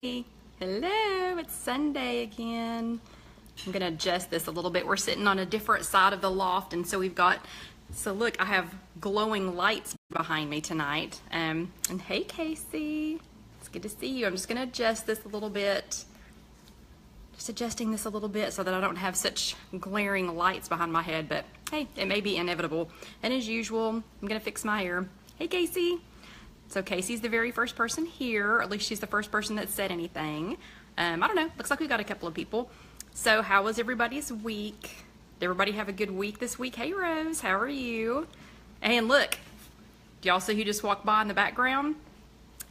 Hello, it's Sunday again. I'm gonna adjust this a little bit. We're sitting on a different side of the loft, and so look, I have glowing lights behind me tonight. And hey Casey, it's good to see you. I'm just gonna adjust this a little bit. Just adjusting this a little bit so that I don't have such glaring lights behind my head, but hey, it may be inevitable. And as usual, I'm gonna fix my hair. Hey Casey. So Casey's the very first person here, or at least she's the first person that said anything. I don't know, looks like we got a couple of people. So how was everybody's week? Did everybody have a good week this week? Hey Rose, how are you? And look, do y'all see who just walked by in the background?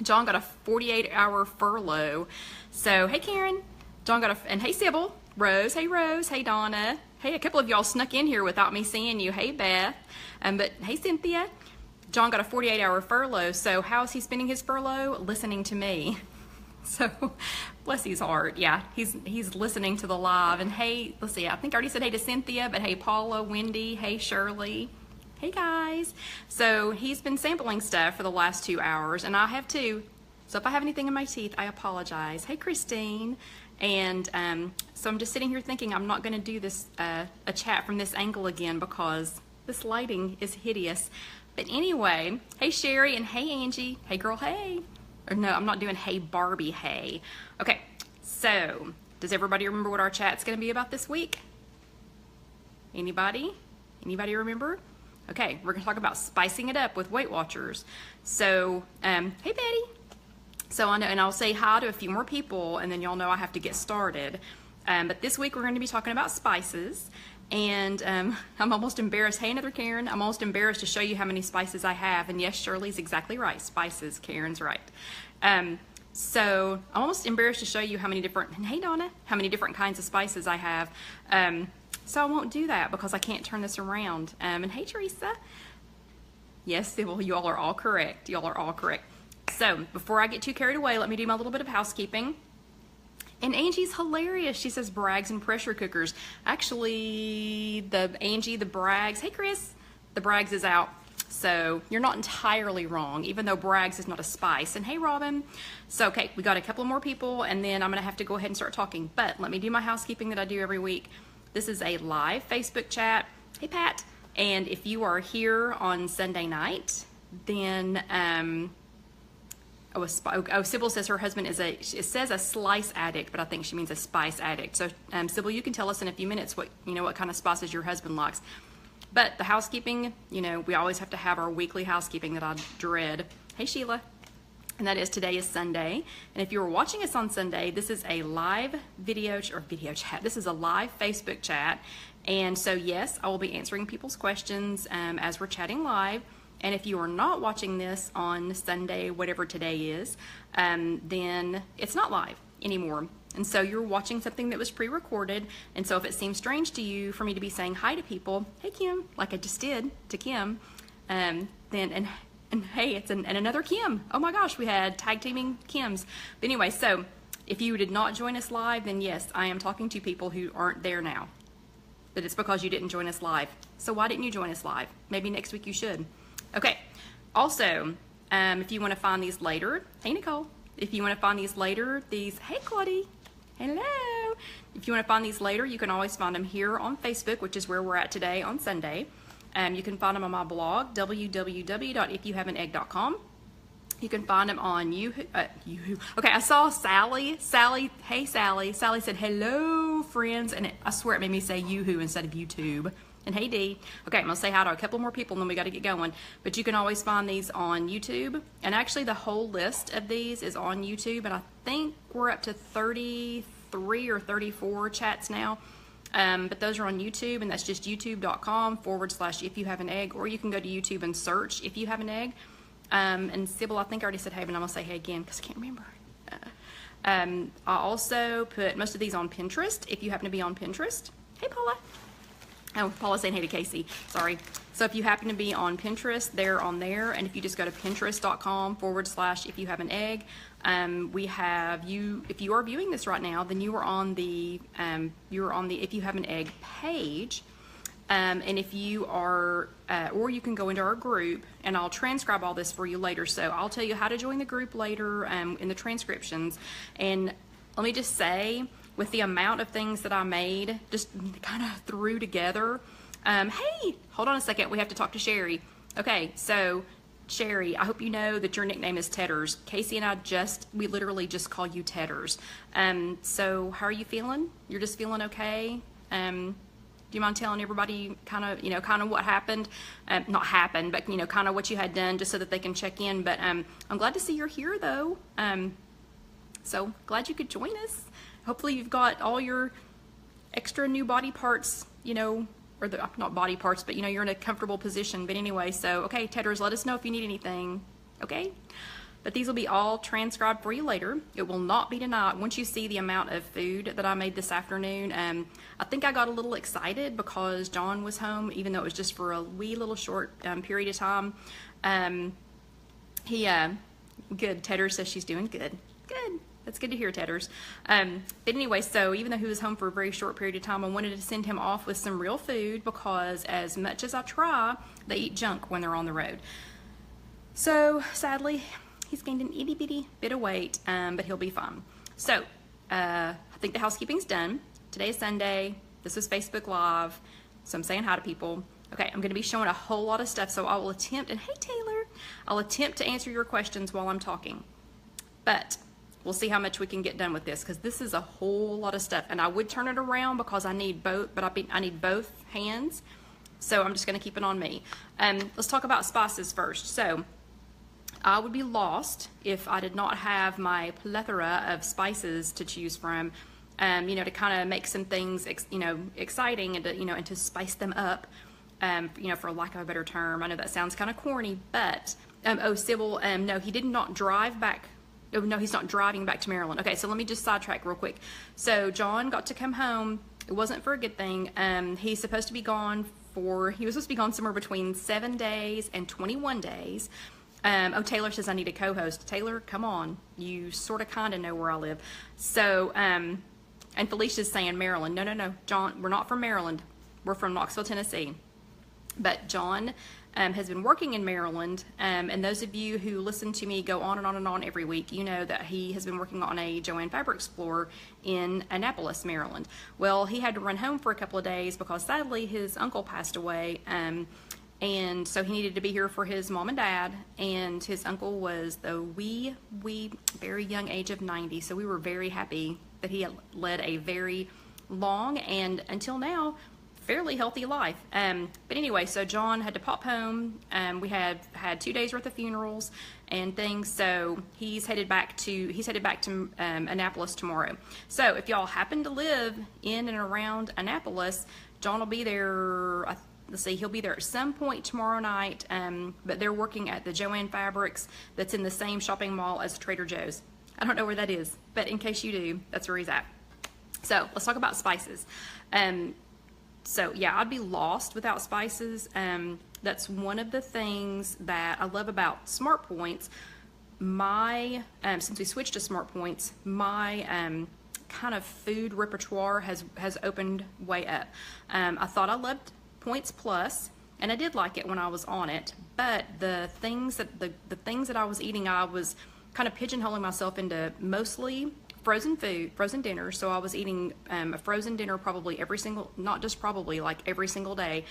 John got a 48-hour furlough. So hey Karen, John got and hey Sybil, Rose, hey Donna. Hey, a couple of y'all snuck in here without me seeing you. Hey Beth, but hey Cynthia. John got a 48-hour furlough, so how is he spending his furlough? Listening to me. So, bless his heart. Yeah, he's listening to the live. And hey, let's see, I think I already said hey to Cynthia, but hey Paula, Wendy, hey Shirley. Hey guys. So, he's been sampling stuff for the last 2 hours, and I have too. So, if I have anything in my teeth, I apologize. Hey Christine. And so, I'm just sitting here thinking I'm not going to do this, a chat from this angle again because this lighting is hideous. But anyway, hey Sherry and hey Angie. Hey girl, hey. Or no, I'm not doing hey Barbie, hey. Okay, so does everybody remember what our chat's gonna be about this week? Anybody? Anybody remember? Okay, we're gonna talk about spicing it up with Weight Watchers. So, hey Betty. So I know, and I'll say hi to a few more people and then y'all know I have to get started. But this week we're gonna be talking about spices. And I'm almost embarrassed. Hey, another Karen. I'm almost embarrassed to show you how many spices I have. And yes, Shirley's exactly right. Spices. Karen's right. So I'm almost embarrassed to show you how many different, and hey Donna, how many different kinds of spices I have. So I won't do that because I can't turn this around. And hey Teresa. Yes, well, you all are all correct. Y'all are all correct. So before I get too carried away, let me do my little bit of housekeeping. And Angie's hilarious. She says Brags and pressure cookers. Actually, the Brags, hey Chris, the Brags is out. So you're not entirely wrong, even though Brags is not a spice. And hey Robin. So okay, we got a couple more people and then I'm gonna have to go ahead and start talking. But let me do my housekeeping that I do every week. This is a live Facebook chat. Hey Pat. And if you are here on Sunday night, then Sybil says her husband is it says a slice addict, but I think she means a spice addict. So, Sybil, you can tell us in a few minutes what kind of spices your husband likes. But the housekeeping, we always have to have our weekly housekeeping that I dread. Hey, Sheila. And that is today is Sunday. And if you were watching us on Sunday, this is a live video chat. This is a live Facebook chat. And so, yes, I will be answering people's questions as we're chatting live. And if you are not watching this on Sunday, whatever today is, then it's not live anymore. And so you're watching something that was pre-recorded. And so if it seems strange to you for me to be saying hi to people, hey Kim, like I just did to Kim, and hey, it's another Kim. Oh my gosh, we had tag teaming Kims. But anyway, so if you did not join us live, then yes, I am talking to people who aren't there now. But it's because you didn't join us live. So why didn't you join us live? Maybe next week you should. Okay, also, if you want to find these later, hey Nicole, if you want to find these later, hey Claudie, hello. If you want to find these later, you can always find them here on Facebook, which is where we're at today on Sunday. You can find them on my blog, www.ifyouhaveanegg.com. You can find them on YooHoo. Okay, I saw Sally, hey Sally. Sally said, hello friends, and I swear it made me say YooHoo instead of YouTube. And hey Dee. Okay, I'm gonna say hi to a couple more people and then we gotta get going. But you can always find these on YouTube. And actually the whole list of these is on YouTube. And I think we're up to 33 or 34 chats now. But those are on YouTube, and that's just youtube.com/IfYouHaveAnEgg. Or you can go to YouTube and search If You Have an Egg. And Sybil, I think I already said hey, but I'm gonna say hey again because I can't remember. I also put most of these on Pinterest if you happen to be on Pinterest. Hey Paula. Oh, Paula's saying hey to Casey, sorry. So if you happen to be on Pinterest, they're on there. And if you just go to pinterest.com/IfYouHaveAnEgg, we have you, if you are viewing this right now, then you are on the If You Have an Egg page. And if you are, or you can go into our group, and I'll transcribe all this for you later. So I'll tell you how to join the group later in the transcriptions. And let me just say, with the amount of things that I made, just kind of threw together. Hey, hold on a second. We have to talk to Sherry. Okay, so Sherry, I hope you know that your nickname is Tedders. Casey and I we literally just call you Tedders. So how are you feeling? You're just feeling okay? Do you mind telling everybody kind of what happened? Not happened, but kind of what you had done, just so that they can check in. But I'm glad to see you're here, though. So glad you could join us. Hopefully you've got all your extra new body parts, or not body parts, but you're in a comfortable position. But anyway, so okay, Tedders, let us know if you need anything. Okay. But these will be all transcribed for you later. It will not be tonight. Once you see the amount of food that I made this afternoon, I think I got a little excited because John was home, even though it was just for a wee little short period of time. Good. Tedder says she's doing good. Good. That's good to hear, Tedders. But anyway, so even though he was home for a very short period of time, I wanted to send him off with some real food because as much as I try, they eat junk when they're on the road. So sadly, he's gained an itty bitty bit of weight, but he'll be fine. So I think the housekeeping's done. Today is Sunday. This is Facebook Live. So I'm saying hi to people. Okay, I'm going to be showing a whole lot of stuff. So I will attempt, and hey Taylor, I'll attempt to answer your questions while I'm talking. But we'll see how much we can get done with this because this is a whole lot of stuff. And I would turn it around because I need both, but I need both hands. So I'm just going to keep it on me. Let's talk about spices first. So I would be lost if I did not have my plethora of spices to choose from, to kind of make some things, exciting and to spice them up, for lack of a better term. I know that sounds kind of corny, but, Sybil, no, he did not drive back. Oh, no, he's not driving back to Maryland. Okay, so let me just sidetrack real quick. So John got to come home. It wasn't for a good thing. He was supposed to be gone somewhere between 7 days and 21 days. Taylor says I need a co-host. Taylor, come on. You sort of kind of know where I live. So, and Felicia's saying Maryland. No, John, we're not from Maryland. We're from Knoxville, Tennessee. But John has been working in Maryland, and those of you who listen to me go on and on and on every week, you know that he has been working on a Joann Fabric Explorer in Annapolis, Maryland. Well, he had to run home for a couple of days because sadly his uncle passed away, and so he needed to be here for his mom and dad, and his uncle was the wee, very young age of 90, so we were very happy that he had led a very long and, until now, fairly healthy life. But anyway, so John had to pop home. We had 2 days worth of funerals and things, so he's headed back to Annapolis tomorrow. So if y'all happen to live in and around Annapolis, John will be there. Let's see, he'll be there at some point tomorrow night, but they're working at the Joann Fabrics that's in the same shopping mall as Trader Joe's. I don't know where that is, but in case you do, that's where he's at. So let's talk about spices. So yeah, I'd be lost without spices. That's one of the things that I love about Smart Points. Since we switched to Smart Points, my kind of food repertoire has opened way up. I thought I loved Points Plus, and I did like it when I was on it, but the things that I was eating, I was kind of pigeonholing myself into mostly frozen food, frozen dinner. So I was eating a frozen dinner probably every single day.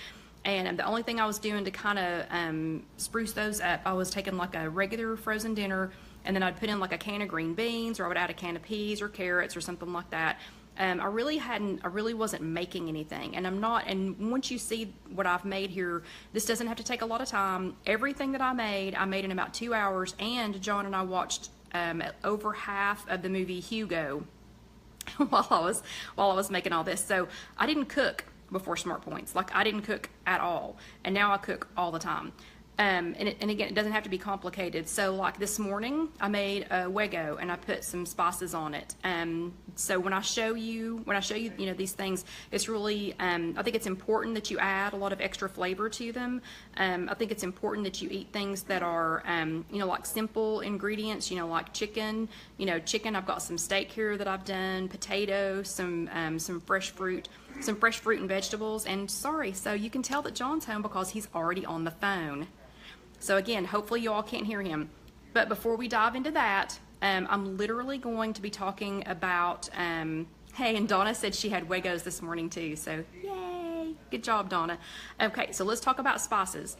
And the only thing I was doing to kind of spruce those up, I was taking like a regular frozen dinner, and then I'd put in like a can of green beans, or I would add a can of peas or carrots or something like that. I really wasn't making anything, and I'm not. And once you see what I've made here, this doesn't have to take a lot of time. Everything that I made in about 2 hours, and John and I watched over half of the movie Hugo while I was making all this. So I didn't cook before Smart Points. Like, I didn't cook at all, and now I cook all the time. And again, it doesn't have to be complicated. So like this morning, I made a Wego and I put some spices on it. So when I show you, you know, these things, it's really, I think it's important that you add a lot of extra flavor to them. I think it's important that you eat things that are, you know, like simple ingredients, you know, like chicken. You know, chicken, I've got some steak here that I've done, potatoes, some fresh fruit and vegetables. And sorry, so you can tell that John's home because he's already on the phone. So again, hopefully you all can't hear him. But before we dive into that, I'm literally going to be talking about, hey, and Donna said she had Wegos this morning too, so yay, good job, Donna. Okay, so let's talk about spices.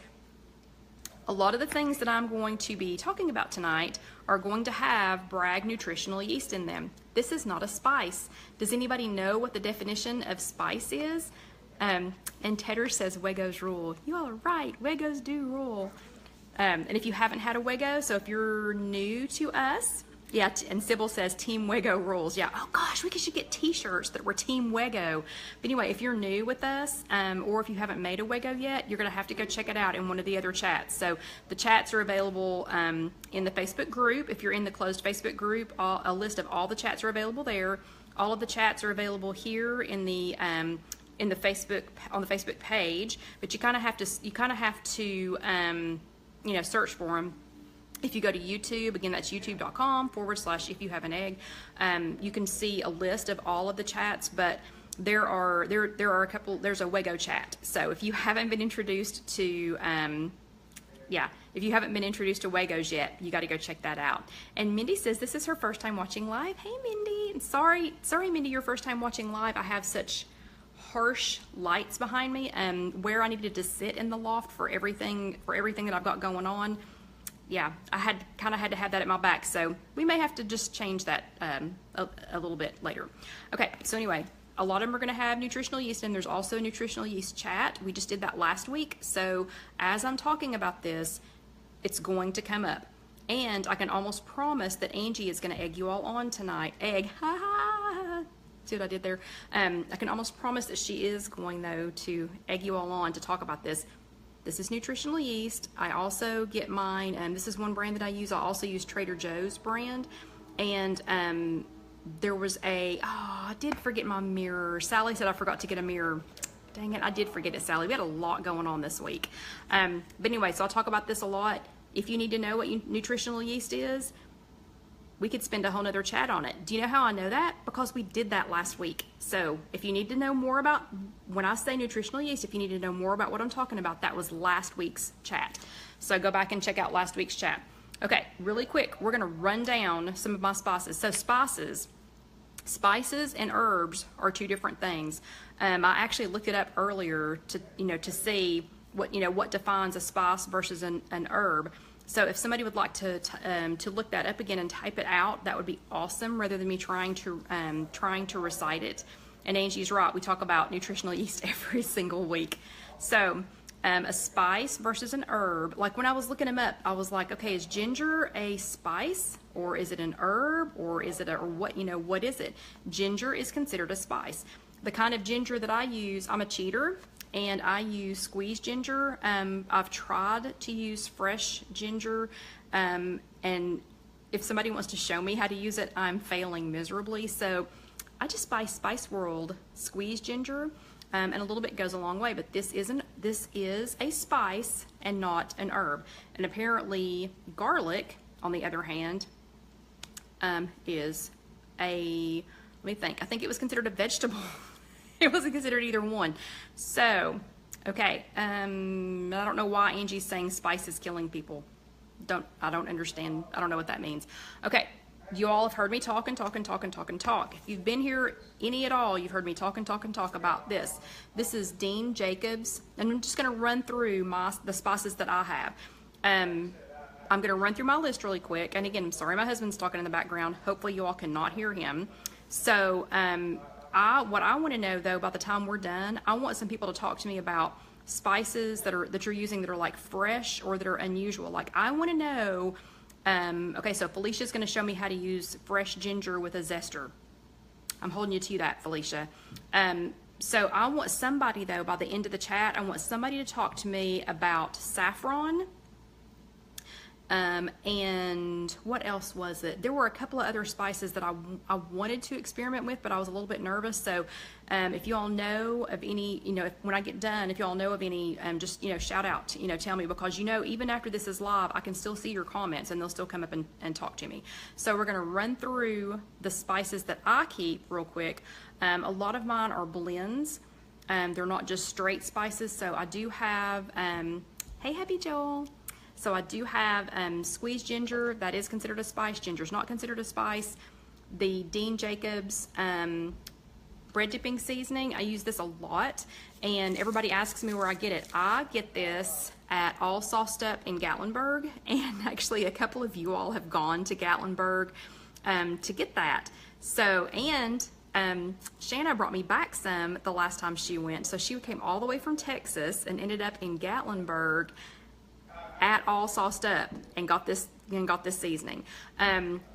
A lot of the things that I'm going to be talking about tonight are going to have Bragg nutritional yeast in them. This is not a spice. Does anybody know what the definition of spice is? And Tedder says Wegos rule. You all are right, Wegos do rule. And if you haven't had a Wego, so if you're new to us, yeah, and Sybil says Team Wego rules. Yeah, oh gosh, we should get t-shirts that were Team Wego. But anyway, if you're new with us, or if you haven't made a Wego yet, you're gonna have to go check it out in one of the other chats. So the chats are available in the Facebook group. If you're in the closed Facebook group, a list of all the chats are available there. All of the chats are available here in the Facebook, on the Facebook page, but you kind of have to, you know, search for them. If you go to YouTube, again, that's youtube.com/IfYouHaveAnEgg, you can see a list of all of the chats, but there are a couple, there's a Wego chat. So if you haven't been introduced to, if you haven't been introduced to Wegos yet, you got to go check that out. And Mindy says this is her first time watching live. Hey, Mindy. And sorry, Mindy, your first time watching live. I have such harsh lights behind me, where I needed to sit in the loft for everything that I've got going on. Yeah, I had to have that at my back, so we may have to just change that a little bit later. Okay, so anyway, a lot of them are going to have nutritional yeast, and there's also a nutritional yeast chat. We just did that last week, so as I'm talking about this, it's going to come up. And I can almost promise that Angie is going to egg you all on tonight. Egg, ha ha. See what I did there? I can almost promise that she is going, though, to egg you all on to talk about this. This is nutritional yeast. I also get mine, and this is one brand that I use. I also use Trader Joe's brand. And there was I did forget my mirror. Sally said I forgot to get a mirror. Dang it, I did forget it, Sally. We had a lot going on this week. But anyway, so I'll talk about this a lot. If you need to know what nutritional yeast is, we could spend a whole nother chat on it. Do you know how I know that? Because we did that last week. So if you need to know more about, when I say nutritional yeast, if you need to know more about what I'm talking about, that was last week's chat. So go back and check out last week's chat. Okay, really quick, we're gonna run down some of my spices. So spices and herbs are two different things. I actually looked it up earlier to see what defines a spice versus an herb. So if somebody would like to look that up again and type it out, that would be awesome, rather than me trying to recite it. And Angie's right, we talk about nutritional yeast every single week. So a spice versus an herb, like when I was looking them up, I was like, okay, is ginger a spice, or is it an herb, or is it what is it? Ginger is considered a spice. The kind of ginger that I use, I'm a cheater, and I use squeezed ginger. I've tried to use fresh ginger, and if somebody wants to show me how to use it, I'm failing miserably. So I just buy Spice World squeezed ginger, and a little bit goes a long way. But this is a spice and not an herb. And apparently garlic, on the other hand, is a, let me think, I think it was considered a vegetable. It wasn't considered either one. So, okay, I don't know why Angie's saying spice is killing people. I don't understand. I don't know what that means. Okay, you all have heard me talk and talk and talk and talk and talk. If you've been here any at all, you've heard me talk and talk and talk about this. This is Dean Jacobs, and I'm just gonna run through the spices that I have. I'm gonna run through my list really quick. And again, I'm sorry my husband's talking in the background. Hopefully you all cannot hear him. So, what I want to know, though, by the time we're done, I want some people to talk to me about spices that you're using that are like fresh or that are unusual. Like I want to know. Okay, so Felicia's going to show me how to use fresh ginger with a zester. I'm holding you to that, Felicia. So I want somebody, though, by the end of the chat, I want somebody to talk to me about saffron And what else was it? There were a couple of other spices that I wanted to experiment with, but I was a little bit nervous. So if you all know of any, when I get done, if you all know of any, just, shout out, tell me, because, even after this is live, I can still see your comments and they'll still come up and talk to me. So we're going to run through the spices that I keep real quick. A lot of mine are blends. They're not just straight spices. So I do have, hey, Happy Joel. So I do have squeezed ginger. That is considered a spice. Ginger is not considered a spice. The Dean Jacobs bread dipping seasoning. I use this a lot, and everybody asks me where I get it. I get this at All Sauced Up in Gatlinburg, and actually a couple of you all have gone to Gatlinburg to get that. So, and Shanna brought me back some the last time she went. So she came all the way from Texas and ended up in Gatlinburg at All Sauced Up and got this seasoning.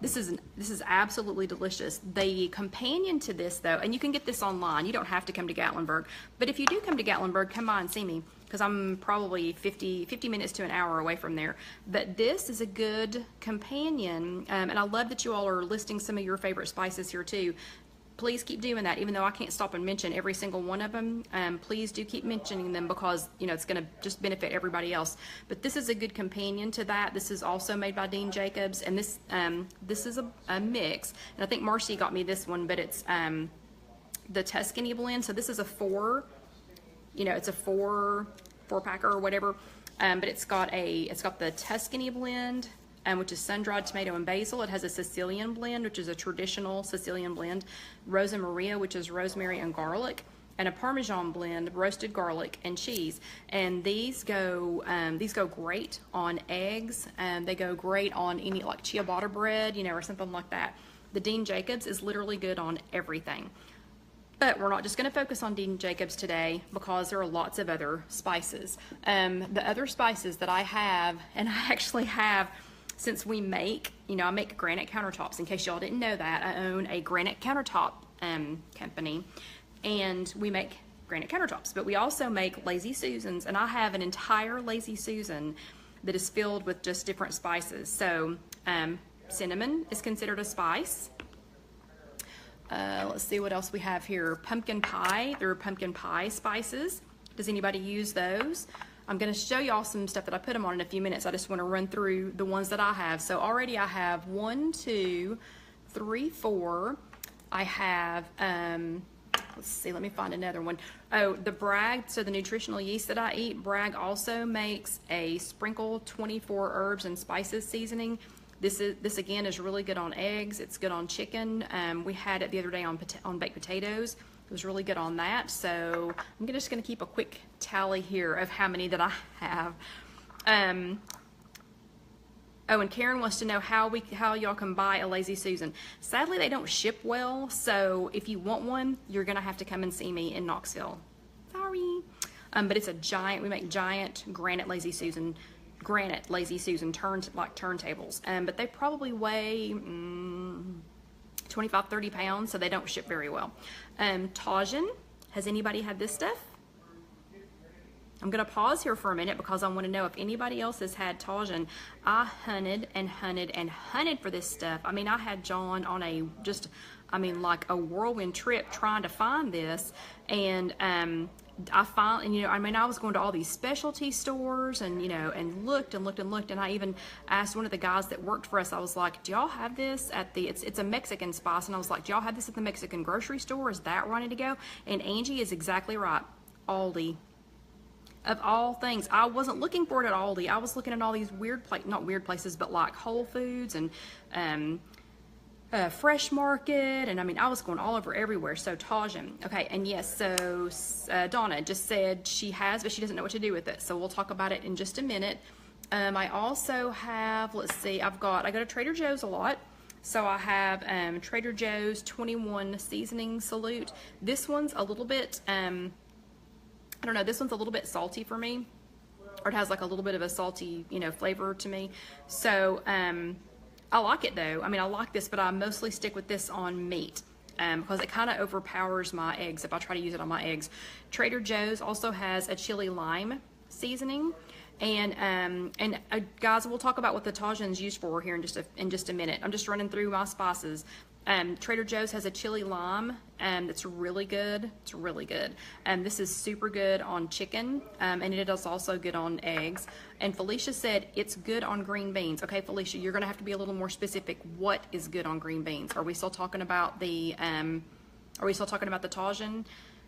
This is absolutely delicious. The companion to this, though, and you can get this online. You don't have to come to Gatlinburg, but if you do come to Gatlinburg, come by and see me, because I'm probably 50 minutes to an hour away from there. But this is a good companion, and I love that you all are listing some of your favorite spices here too. Please keep doing that, even though I can't stop and mention every single one of them. Please do keep mentioning them, because it's going to just benefit everybody else. But this is a good companion to that. This is also made by Dean Jacobs, and this is a mix. And I think Marcy got me this one, but it's the Tuscany blend. So this is a it's a four packer or whatever. But it's got the Tuscany blend, which is sun-dried tomato and basil. It has a Sicilian blend, which is a traditional Sicilian blend, Rosa Maria, which is rosemary and garlic, and a Parmesan blend, roasted garlic and cheese. And these go great on eggs, and they go great on any like ciabatta bread, or something like that. The Dean Jacobs is literally good on everything. But we're not just going to focus on Dean Jacobs today, because there are lots of other spices. The other spices that I have, and I actually have, since we make, I make granite countertops. In case y'all didn't know that, I own a granite countertop company, and we make granite countertops. But we also make Lazy Susans, and I have an entire Lazy Susan that is filled with just different spices. So cinnamon is considered a spice. Let's see what else we have here. Pumpkin pie. There are pumpkin pie spices. Does anybody use those? I'm going to show y'all some stuff that I put them on in a few minutes. I just want to run through the ones that I have. So already I have 1, 2, 3, 4. I have, let's see, let me find another one. Oh, the Bragg, so the nutritional yeast that I eat, Bragg also makes a sprinkle 24 herbs and spices seasoning. This again is really good on eggs. It's good on chicken. We had it the other day on baked potatoes. It was really good on that. So I'm just going to keep a quick tally here of how many that I have. Oh, and Karen wants to know how y'all can buy a Lazy Susan. Sadly, they don't ship well, so if you want one, you're going to have to come and see me in Knoxville. Sorry. But it's a giant, we make giant granite Lazy Susan turntables. But they probably weigh 25, 30 pounds, so they don't ship very well. Tajin, has anybody had this stuff? I'm going to pause here for a minute because I want to know if anybody else has had Tajin. I hunted and hunted and hunted for this stuff. I mean, I had John on like a whirlwind trip trying to find this, and I finally, I was going to all these specialty stores and, and looked, and I even asked one of the guys that worked for us, I was like, do y'all have this at it's a Mexican spice, and I was like, do y'all have this at the Mexican grocery store? Is that ready to go? And Angie is exactly right. Aldi. Of all things, I wasn't looking for it at Aldi. I was looking at all these not weird places, but like Whole Foods and Fresh Market, and I was going all over everywhere. So Tajin, okay, and yes, so Donna just said she has, but she doesn't know what to do with it. So we'll talk about it in just a minute. I also have, let's see, I go to Trader Joe's a lot. So I have Trader Joe's 21 seasoning salute. This one's a little bit, I don't know, this one's a little bit salty for me, or it has like a little bit of a salty, flavor to me. So I like it though. I like this, but I mostly stick with this on meat because it kind of overpowers my eggs if I try to use it on my eggs. Trader Joe's also has a chili lime seasoning, And guys, we'll talk about what the Tajin's used for here in just a minute. I'm just running through my spices. Trader Joe's has a chili lime that's really good. It's really good. This is super good on chicken, and it is also good on eggs. And Felicia said it's good on green beans. Okay, Felicia, you're gonna have to be a little more specific. What is good on green beans? Are we still talking about the Tajin?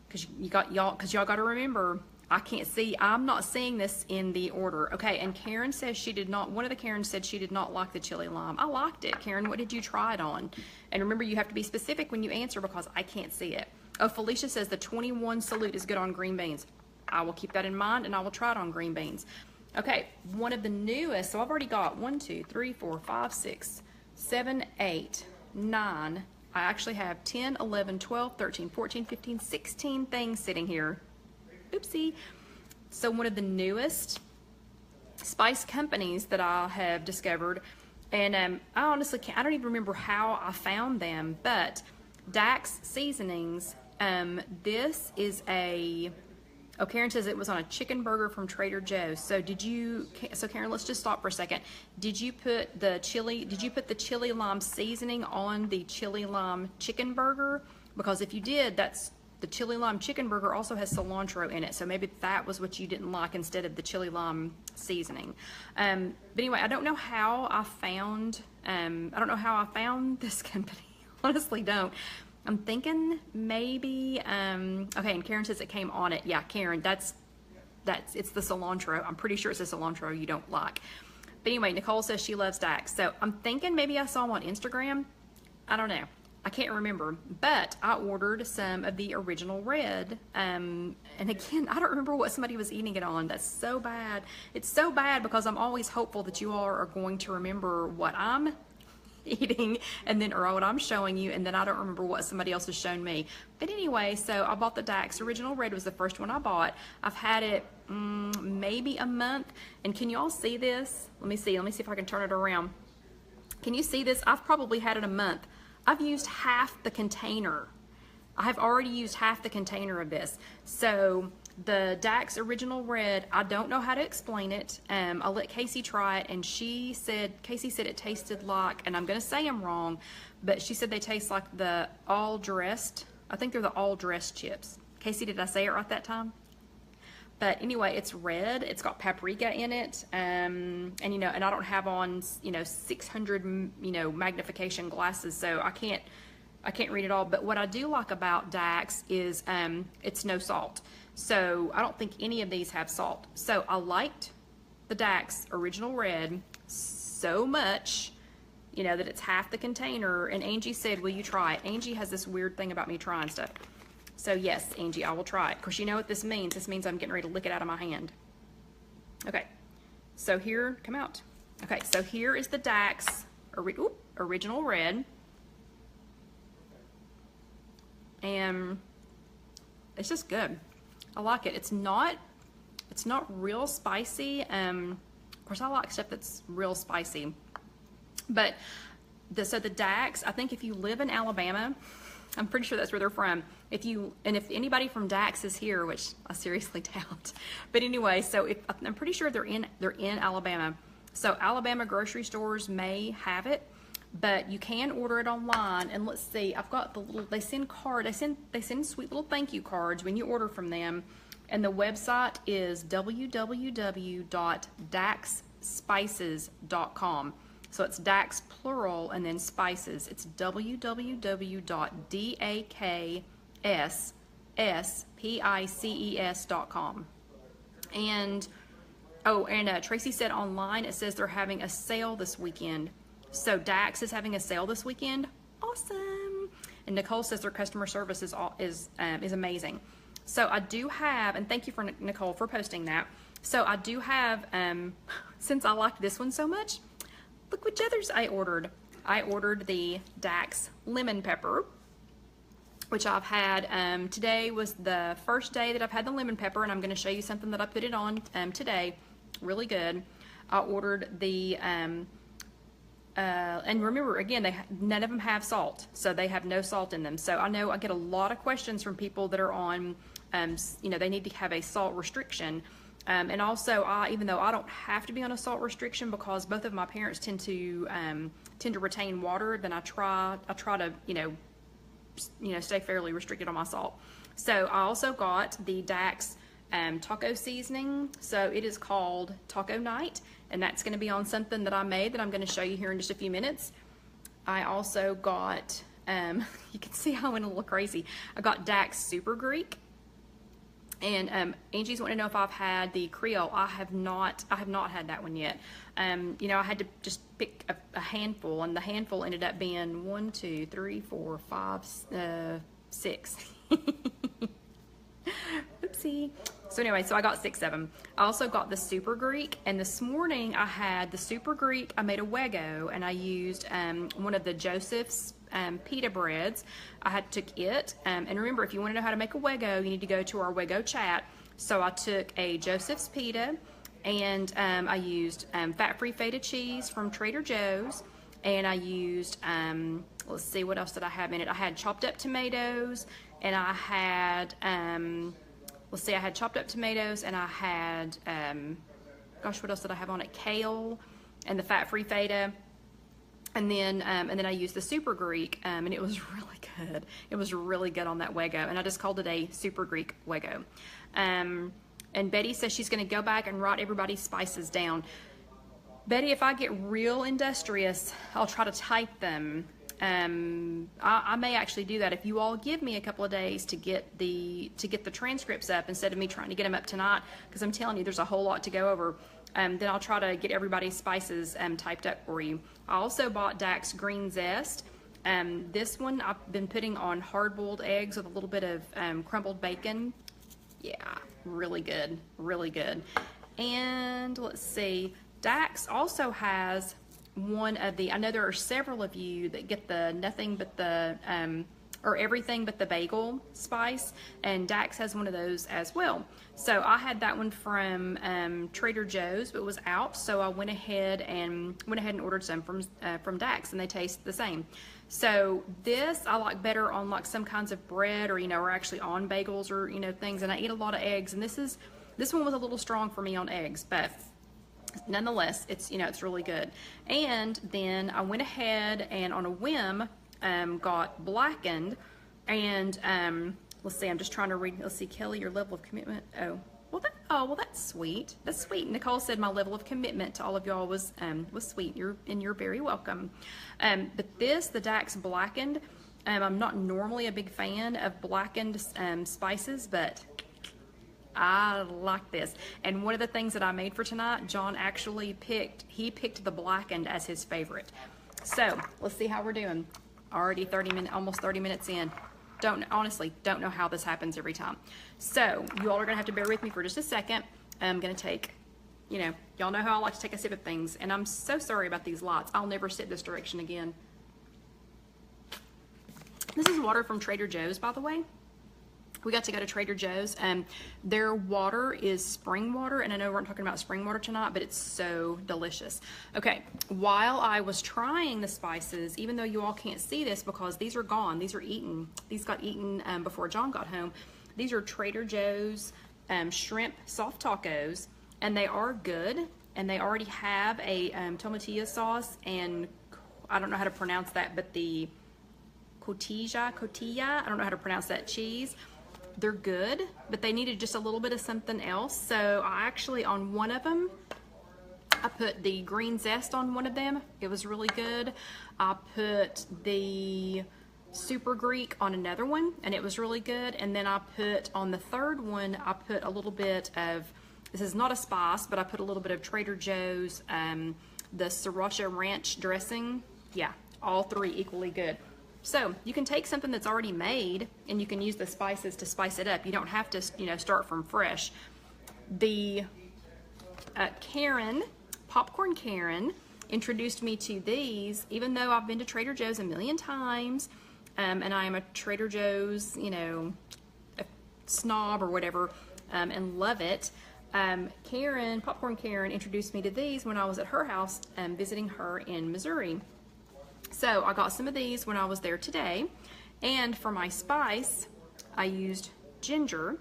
Because y'all got to remember, I can't see, I'm not seeing this in the order. Okay, and Karen says she did not, one of the Karens said she did not like the chili lime. I liked it. Karen, what did you try it on? And remember, you have to be specific when you answer because I can't see it. Oh, Felicia says the 21 Salute is good on green beans. I will keep that in mind and I will try it on green beans. Okay, one of the newest, so I've already got 1, 2, 3, 4, 5, 6, 7, 8, 9. I actually have 10, 11, 12, 13, 14, 15, 16 things sitting here. Oopsie. So one of the newest spice companies that I have discovered, and I honestly can't, I don't even remember how I found them, but Dax Seasonings, this is oh, Karen says it was on a chicken burger from Trader Joe's. So so Karen, let's just stop for a second. Did you put the chili lime seasoning on the chili lime chicken burger? Because if you did, the chili lime chicken burger also has cilantro in it, so maybe that was what you didn't like instead of the chili lime seasoning. But anyway, I don't know how I found this company. Honestly, don't. I'm thinking maybe okay. And Karen says it came on it. Yeah, Karen, it's the cilantro. I'm pretty sure it's the cilantro you don't like. But anyway, Nicole says she loves Dax, so I'm thinking maybe I saw them on Instagram. I don't know. I can't remember, but I ordered some of the original red, and again, I don't remember what somebody was eating it on. That's so bad. It's so bad because I'm always hopeful that you all are going to remember what I'm eating or what I'm showing you, and then I don't remember what somebody else has shown me. But anyway, so I bought the Dax original red. Was the first one I bought. I've had it maybe a month, and can you all see this? Let me see if I can turn it around. Can you see this? I've probably had it a month. I've used half the container. I have already used half the container of this. So the Dax Original Red, I don't know how to explain it. I'll let Casey try it, and Casey said it tasted like, and I'm gonna say I'm wrong, but she said they taste like the all-dressed, I think they're the all-dressed chips. Casey, did I say it right that time? But anyway, it's red. It's got paprika in it, and and I don't have on 600 magnification glasses, so I can't read it all. But what I do like about Dax is it's no salt, so I don't think any of these have salt. So I liked the Dax Original Red so much, that it's half the container. And Angie said, "Will you try it?" Angie has this weird thing about me trying stuff. So yes, Angie, I will try it. Of course, you know what this means. This means I'm getting ready to lick it out of my hand. Okay, so here, come out. Okay, so here is the Dax Original Red. And it's just good. I like it. It's not real spicy. Of course, I like stuff that's real spicy. But so the Dax, I think if you live in Alabama, I'm pretty sure that's where they're from. If anybody from Dax is here, which I seriously doubt, but anyway, so I'm pretty sure they're in Alabama. So Alabama grocery stores may have it, but you can order it online. And let's see, I've got the little, they send sweet little thank you cards when you order from them, and the website is www.daxspices.com. So it's Dax plural and then spices. It's www.daxspices.com. And Tracy said online it says they're having a sale this weekend. So Dax is having a sale this weekend. Awesome. And Nicole says their customer service is amazing. So I do have, and thank you for Nicole for posting that. So I do have, since I liked this one so much, look which others I ordered. I ordered the Dax lemon pepper, which I've had, today was the first day that I've had the lemon pepper, and I'm going to show you something that I put it on today. Really good. I ordered the, and remember, again, none of them have salt, so they have no salt in them. So I know I get a lot of questions from people that are on, they need to have a salt restriction. And also, even though I don't have to be on a salt restriction because both of my parents tend to retain water, then I try to stay fairly restricted on my salt. So I also got the Dax taco seasoning. So it is called Taco Night, and that's going to be on something that I made that I'm going to show you here in just a few minutes. I also got, you can see how I went a little crazy. I got Dax Super Greek. And Angie's wanting to know if I've had the Creole. I have not had that one yet. I had to just pick a handful, and the handful ended up being 1, 2, 3, 4, 5, 6. Oopsie. So anyway, so I got 6 of them. I also got the Super Greek, and this morning I had the Super Greek. I made a Wego, and I used one of the Joseph's pita breads. I took it, and remember, if you want to know how to make a Wego, you need to go to our Wego chat. So I took a Joseph's pita, and I used fat-free feta cheese from Trader Joe's, and I used, let's see, what else did I have in it? I had chopped up tomatoes, and I had, let's see, I had chopped up tomatoes, and I had, gosh, what else did I have on it? Kale, and the fat-free feta. And then I used the Super Greek, and it was really good. It was really good on that Wego, and I just called it a Super Greek Wego. And Betty says she's going to go back and write everybody's spices down. Betty, if I get real industrious, I'll try to type them. I may actually do that if you all give me a couple of days to get the transcripts up instead of me trying to get them up tonight, because I'm telling you, there's a whole lot to go over. Then I'll try to get everybody's spices typed up for you. I also bought Dax Green Zest. This one I've been putting on hard-boiled eggs with a little bit of crumbled bacon. Yeah, really good, really good. And let's see, Dax also has one of the, I know there are several of you that get the nothing but the, or everything but the bagel spice, and Dax has one of those as well. So I had that one from Trader Joe's, but it was out, so I went ahead and ordered some from Dax, and they taste the same. So this I like better on like some kinds of bread, or or actually on bagels, or things. And I eat a lot of eggs, and this one was a little strong for me on eggs, but nonetheless, it's it's really good. And then I went ahead and on a whim got blackened, and let's see, I'm just trying to read. Let's see, Kelly, your level of commitment. Well, that's sweet. That's sweet. Nicole said my level of commitment to all of y'all was sweet. You're very welcome. But the Dax blackened. I'm not normally a big fan of blackened spices, but I like this. And one of the things that I made for tonight, John actually picked the blackened as his favorite. So let's see how we're doing. Already almost 30 minutes in. Honestly don't know how this happens every time. So you all are gonna have to bear with me for just a second. I'm gonna take, y'all know how I like to take a sip of things, and I'm so sorry about these lights. I'll never sit this direction again. This is water from Trader Joe's, by the way. We got to go to Trader Joe's. Their water is spring water, and I know we're not talking about spring water tonight, but it's so delicious. Okay, while I was trying the spices, even though you all can't see this because these are gone, these are eaten. These got eaten before John got home. These are Trader Joe's shrimp soft tacos, and they are good, and they already have a tomatillo sauce, and I don't know how to pronounce that, but the cotija, I don't know how to pronounce that cheese. They're good, but they needed just a little bit of something else. So I actually, on one of them, I put the green zest on one of them. It was really good. I put the Super Greek on another one, and it was really good. And then I put on the third one, I put a little bit of, this is not a spice, but I put a little bit of Trader Joe's, the Sriracha Ranch dressing. Yeah, all three equally good. So you can take something that's already made, and you can use the spices to spice it up. You don't have to, start from fresh. The Popcorn Karen, introduced me to these, even though I've been to Trader Joe's a million times, and I am a Trader Joe's, a snob or whatever, and love it. Popcorn Karen introduced me to these when I was at her house visiting her in Missouri. So I got some of these when I was there today, and for my spice, I used ginger.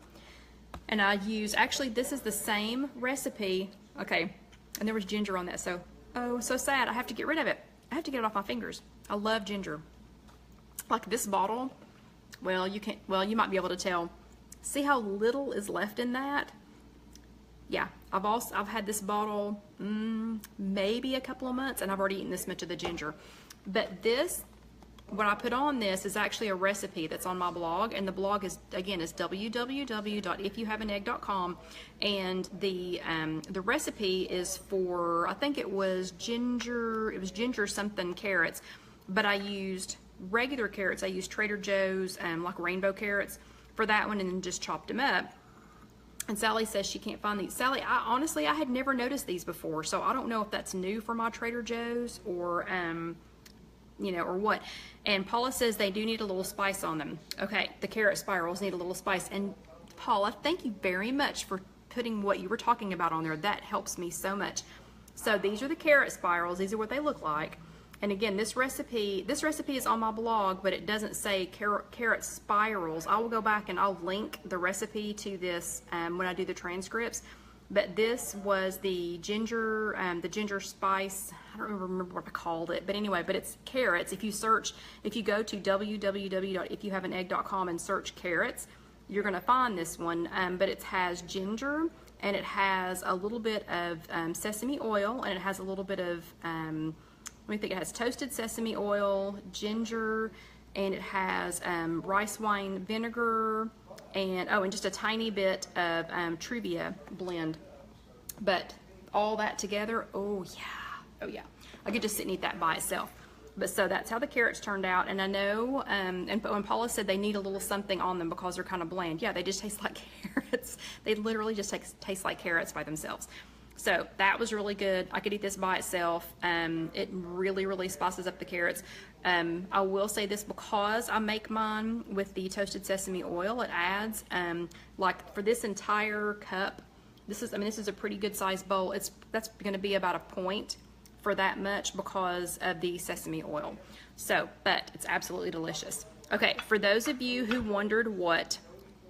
And I use, actually this is the same recipe. Okay, and there was ginger on that, so, oh, so sad. I have to get rid of it. I have to get it off my fingers. I love ginger. Like this bottle, well, you might be able to tell. See how little is left in that? Yeah, I've had this bottle maybe a couple of months, and I've already eaten this much of the ginger. But this, what I put on this is actually a recipe that's on my blog, and the blog is, again, is www.IfYouHaveAnEgg.com, and the recipe is for, I think it was ginger something carrots, but I used regular carrots. I used Trader Joe's like rainbow carrots for that one, and then just chopped them up. And Sally says she can't find these. Sally, honestly, I had never noticed these before, so I don't know if that's new for my Trader Joe's or you know, or what. And Paula says they do need a little spice on them. Okay, the carrot spirals need a little spice. And Paula, thank you very much for putting what you were talking about on there. That helps me so much. So these are the carrot spirals. These are what they look like. And again, this recipe is on my blog, but it doesn't say carrot spirals. I will go back and I'll link the recipe to this when I do the transcripts. But this was the ginger spice. I don't remember what I called it, but anyway, but it's carrots. If you go to www.ifyouhaveanegg.com and search carrots, you're going to find this one. But it has ginger, and it has a little bit of sesame oil, and it has a little bit of let me think. It has toasted sesame oil, ginger, and it has rice wine vinegar, and oh, and just a tiny bit of Truvia blend. But all that together, oh yeah, I could just sit and eat that by itself. But so that's how the carrots turned out. And I know, and when Paula said they need a little something on them because they're kind of bland, yeah, they just taste like carrots. They literally just taste like carrots by themselves. So that was really good. I could eat this by itself. It really spices up the carrots. I will say this, because I make mine with the toasted sesame oil, it adds, like for this entire cup, this is a pretty good sized bowl. That's going to be about a point for that much because of the sesame oil. So, but it's absolutely delicious. Okay, for those of you who wondered what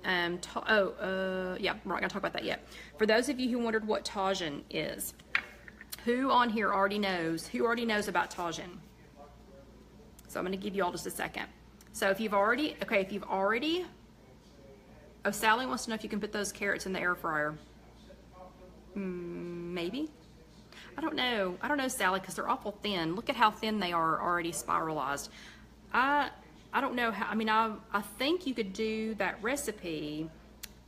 yeah, we're not gonna talk about that yet. For those of you who wondered what Tajin is, who on here already knows? Who already knows about Tajin? So I'm gonna give you all just a second. So if you've already, oh, Sally wants to know if you can put those carrots in the air fryer. Maybe. I don't know, Sally, because they're awful thin. Look at how thin they are already spiralized. I don't know how, I think you could do that recipe.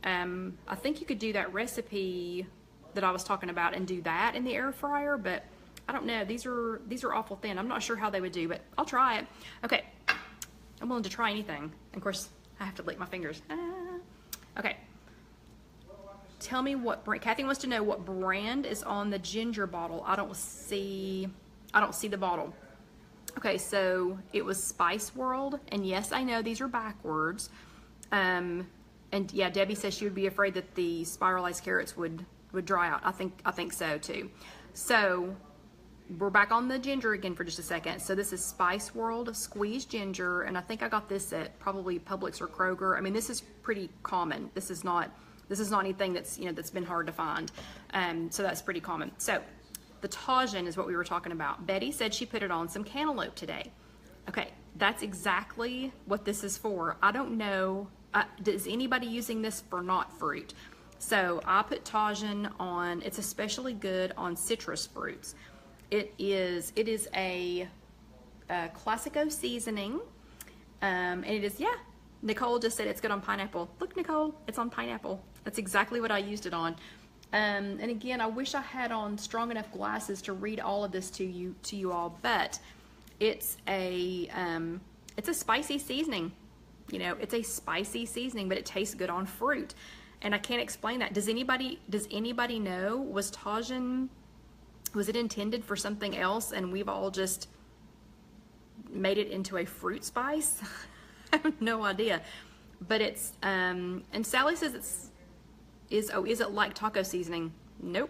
I think you could do that recipe that I was talking about and do that in the air fryer, but I don't know. These are awful thin. I'm not sure how they would do, but I'll try it. Okay, I'm willing to try anything. Of course, I have to lick my fingers. Okay. Tell me what brand. Kathy wants to know what brand is on the ginger bottle. I don't see the bottle. Okay, so it was Spice World, and yes, I know these are backwards. And yeah, Debbie says she would be afraid that the spiralized carrots would dry out. I think so too. So we're back on the ginger again for just a second. So this is Spice World squeezed ginger, and I think I got this at probably Publix or Kroger. This is pretty common. This is not anything that's that's been hard to find. So that's pretty common. So the Tajin is what we were talking about. Betty said she put it on some cantaloupe today. Okay, that's exactly what this is for. I don't know, is anybody using this for not fruit? So I put Tajin on, it's especially good on citrus fruits. It is a Classico seasoning, and it is, yeah, Nicole just said it's good on pineapple. Look, Nicole, it's on pineapple. That's exactly what I used it on. And again, I wish I had on strong enough glasses to read all of this to you all, but it's a spicy seasoning. It's a spicy seasoning, but it tastes good on fruit. And I can't explain that. Does anybody know, was Tajin, was it intended for something else and we've all just made it into a fruit spice? I have no idea. But it's, and Sally says is it like taco seasoning? Nope,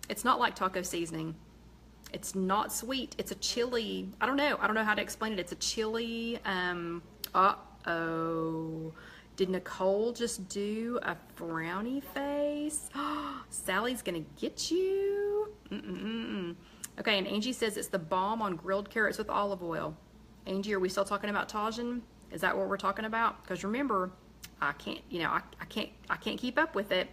it's not like taco seasoning. It's not sweet. It's a chili. I don't know how to explain it. It's a chili. Did Nicole just do a frowny face? Sally's gonna get you. Okay, and Angie says it's the bomb on grilled carrots with olive oil. Angie, are we still talking about Tajin? Is that what we're talking about? Because remember, I can't, you know, I can't keep up with it.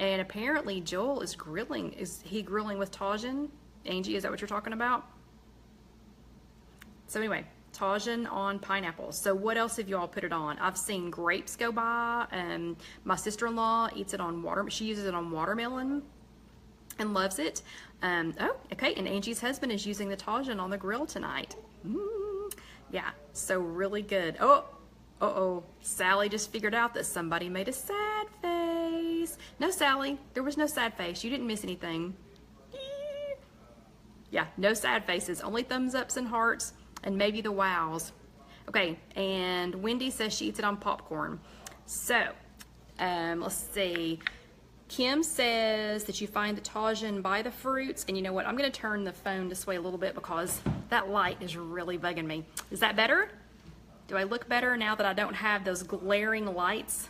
And apparently Joel is grilling. Is he grilling with Tajin? Angie, is that what you're talking about? So anyway, Tajin on pineapples. So what else have y'all put it on? I've seen grapes go by. My sister-in-law eats it on she uses it on watermelon and loves it. Oh, okay, and Angie's husband is using the Tajin on the grill tonight. Yeah, so really good. Oh, Sally just figured out that somebody made a sad face. No, Sally, there was no sad face. You didn't miss anything. Yeah, no sad faces, only thumbs ups and hearts and maybe the wows. Okay, and Wendy says she eats it on popcorn. So, let's see. Kim says that you find the Tajin by the fruits, and you know what? I'm going to turn the phone this way a little bit because that light is really bugging me. Is that better? Do I look better now that I don't have those glaring lights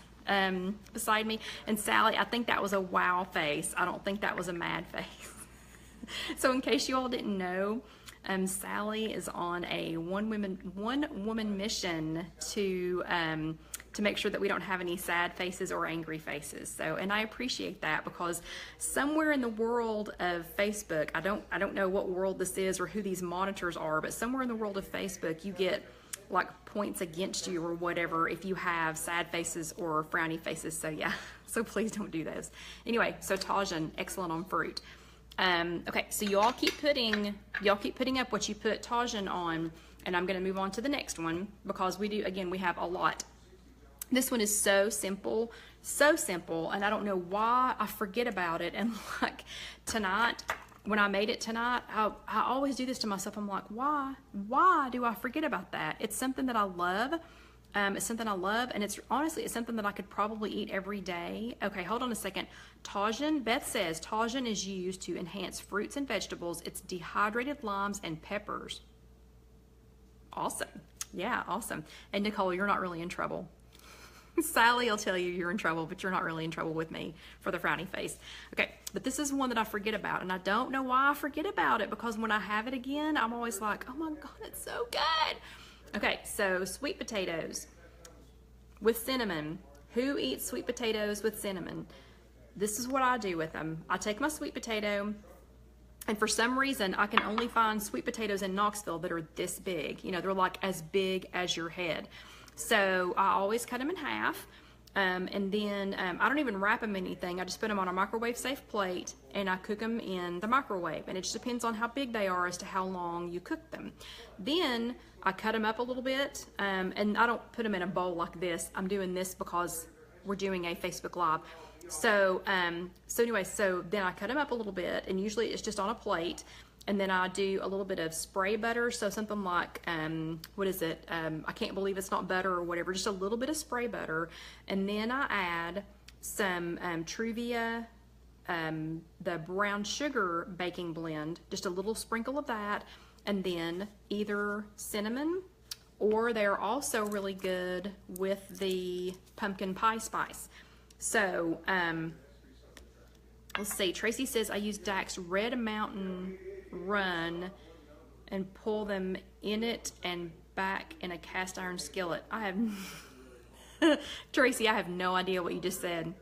beside me? And Sally, I think that was a wow face. I don't think that was a mad face. So in case you all didn't know, Sally is on a one woman mission to make sure that we don't have any sad faces or angry faces. So, and I appreciate that because somewhere in the world of Facebook, I don't know what world this is or who these monitors are, but somewhere in the world of Facebook, you get like points against you or whatever if you have sad faces or frowny faces. So yeah, so please don't do those. Anyway, so Tajin, excellent on fruit. Okay, so y'all keep putting up what you put Tajin on, and I'm going to move on to the next one because we have a lot. This one is so simple, and I don't know why I forget about it. And like tonight, when I made it tonight, I always do this to myself. I'm like, why do I forget about that? It's something that I love. It's something I love, and it's something that I could probably eat every day. Okay, hold on a second. Tajin, Beth says, Tajin is used to enhance fruits and vegetables. It's dehydrated limes and peppers. Awesome. Yeah, awesome. And Nicole, you're not really in trouble. Sally will tell you you're in trouble, but you're not really in trouble with me for the frowny face. Okay, but this is one that I forget about, and I don't know why I forget about it because when I have it again, I'm always like, oh my God, it's so good. Okay, so sweet potatoes with cinnamon. Who eats sweet potatoes with cinnamon? This is what I do with them. I take my sweet potato, and for some reason, I can only find sweet potatoes in Knoxville that are this big. You know, they're like as big as your head. So I always cut them in half. And then I don't even wrap them in anything. I just put them on a microwave safe plate and I cook them in the microwave. And it just depends on how big they are as to how long you cook them. Then I cut them up a little bit, and I don't put them in a bowl like this. I'm doing this because we're doing a Facebook Live. So anyway, so then I cut them up a little bit, and usually it's just on a plate. And then I do a little bit of spray butter, so something like, what is it? I can't believe it's not butter or whatever, just a little bit of spray butter. And then I add some Truvia, the brown sugar baking blend, just a little sprinkle of that, and then either cinnamon, or they're also really good with the pumpkin pie spice. So, let's see, Tracy says I use Dak's Red Mountain Run and pull them in it and back in a cast iron skillet. I have Tracy, I have no idea what you just said.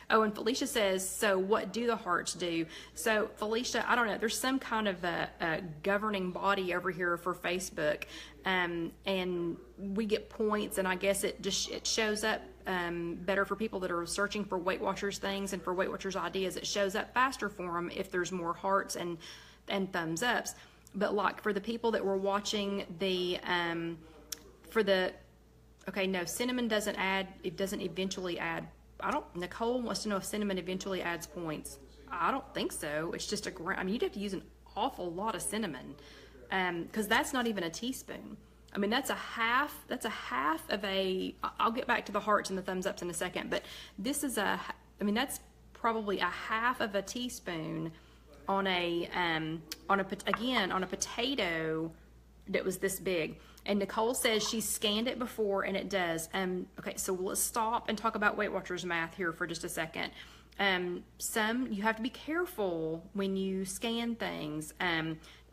Oh, and Felicia says, so what do the hearts do? So Felicia, I don't know, there's some kind of a governing body over here for Facebook, and we get points, and I guess it shows up better for people that are searching for Weight Watchers things and for Weight Watchers ideas. It shows up faster for them if there's more hearts and thumbs ups. But like for the people that were watching the okay, no, cinnamon doesn't add, it doesn't eventually add. Nicole wants to know if cinnamon eventually adds points. I don't think so. It's just I mean, you'd have to use an awful lot of cinnamon, because that's not even a teaspoon. I mean, that's a half of a, I'll get back to the hearts and the thumbs ups in a second, but this is that's probably a half of a teaspoon on a potato that was this big. And Nicole says she scanned it before and it does. Okay, so let's stop and talk about Weight Watchers math here for just a second. You have to be careful when you scan things.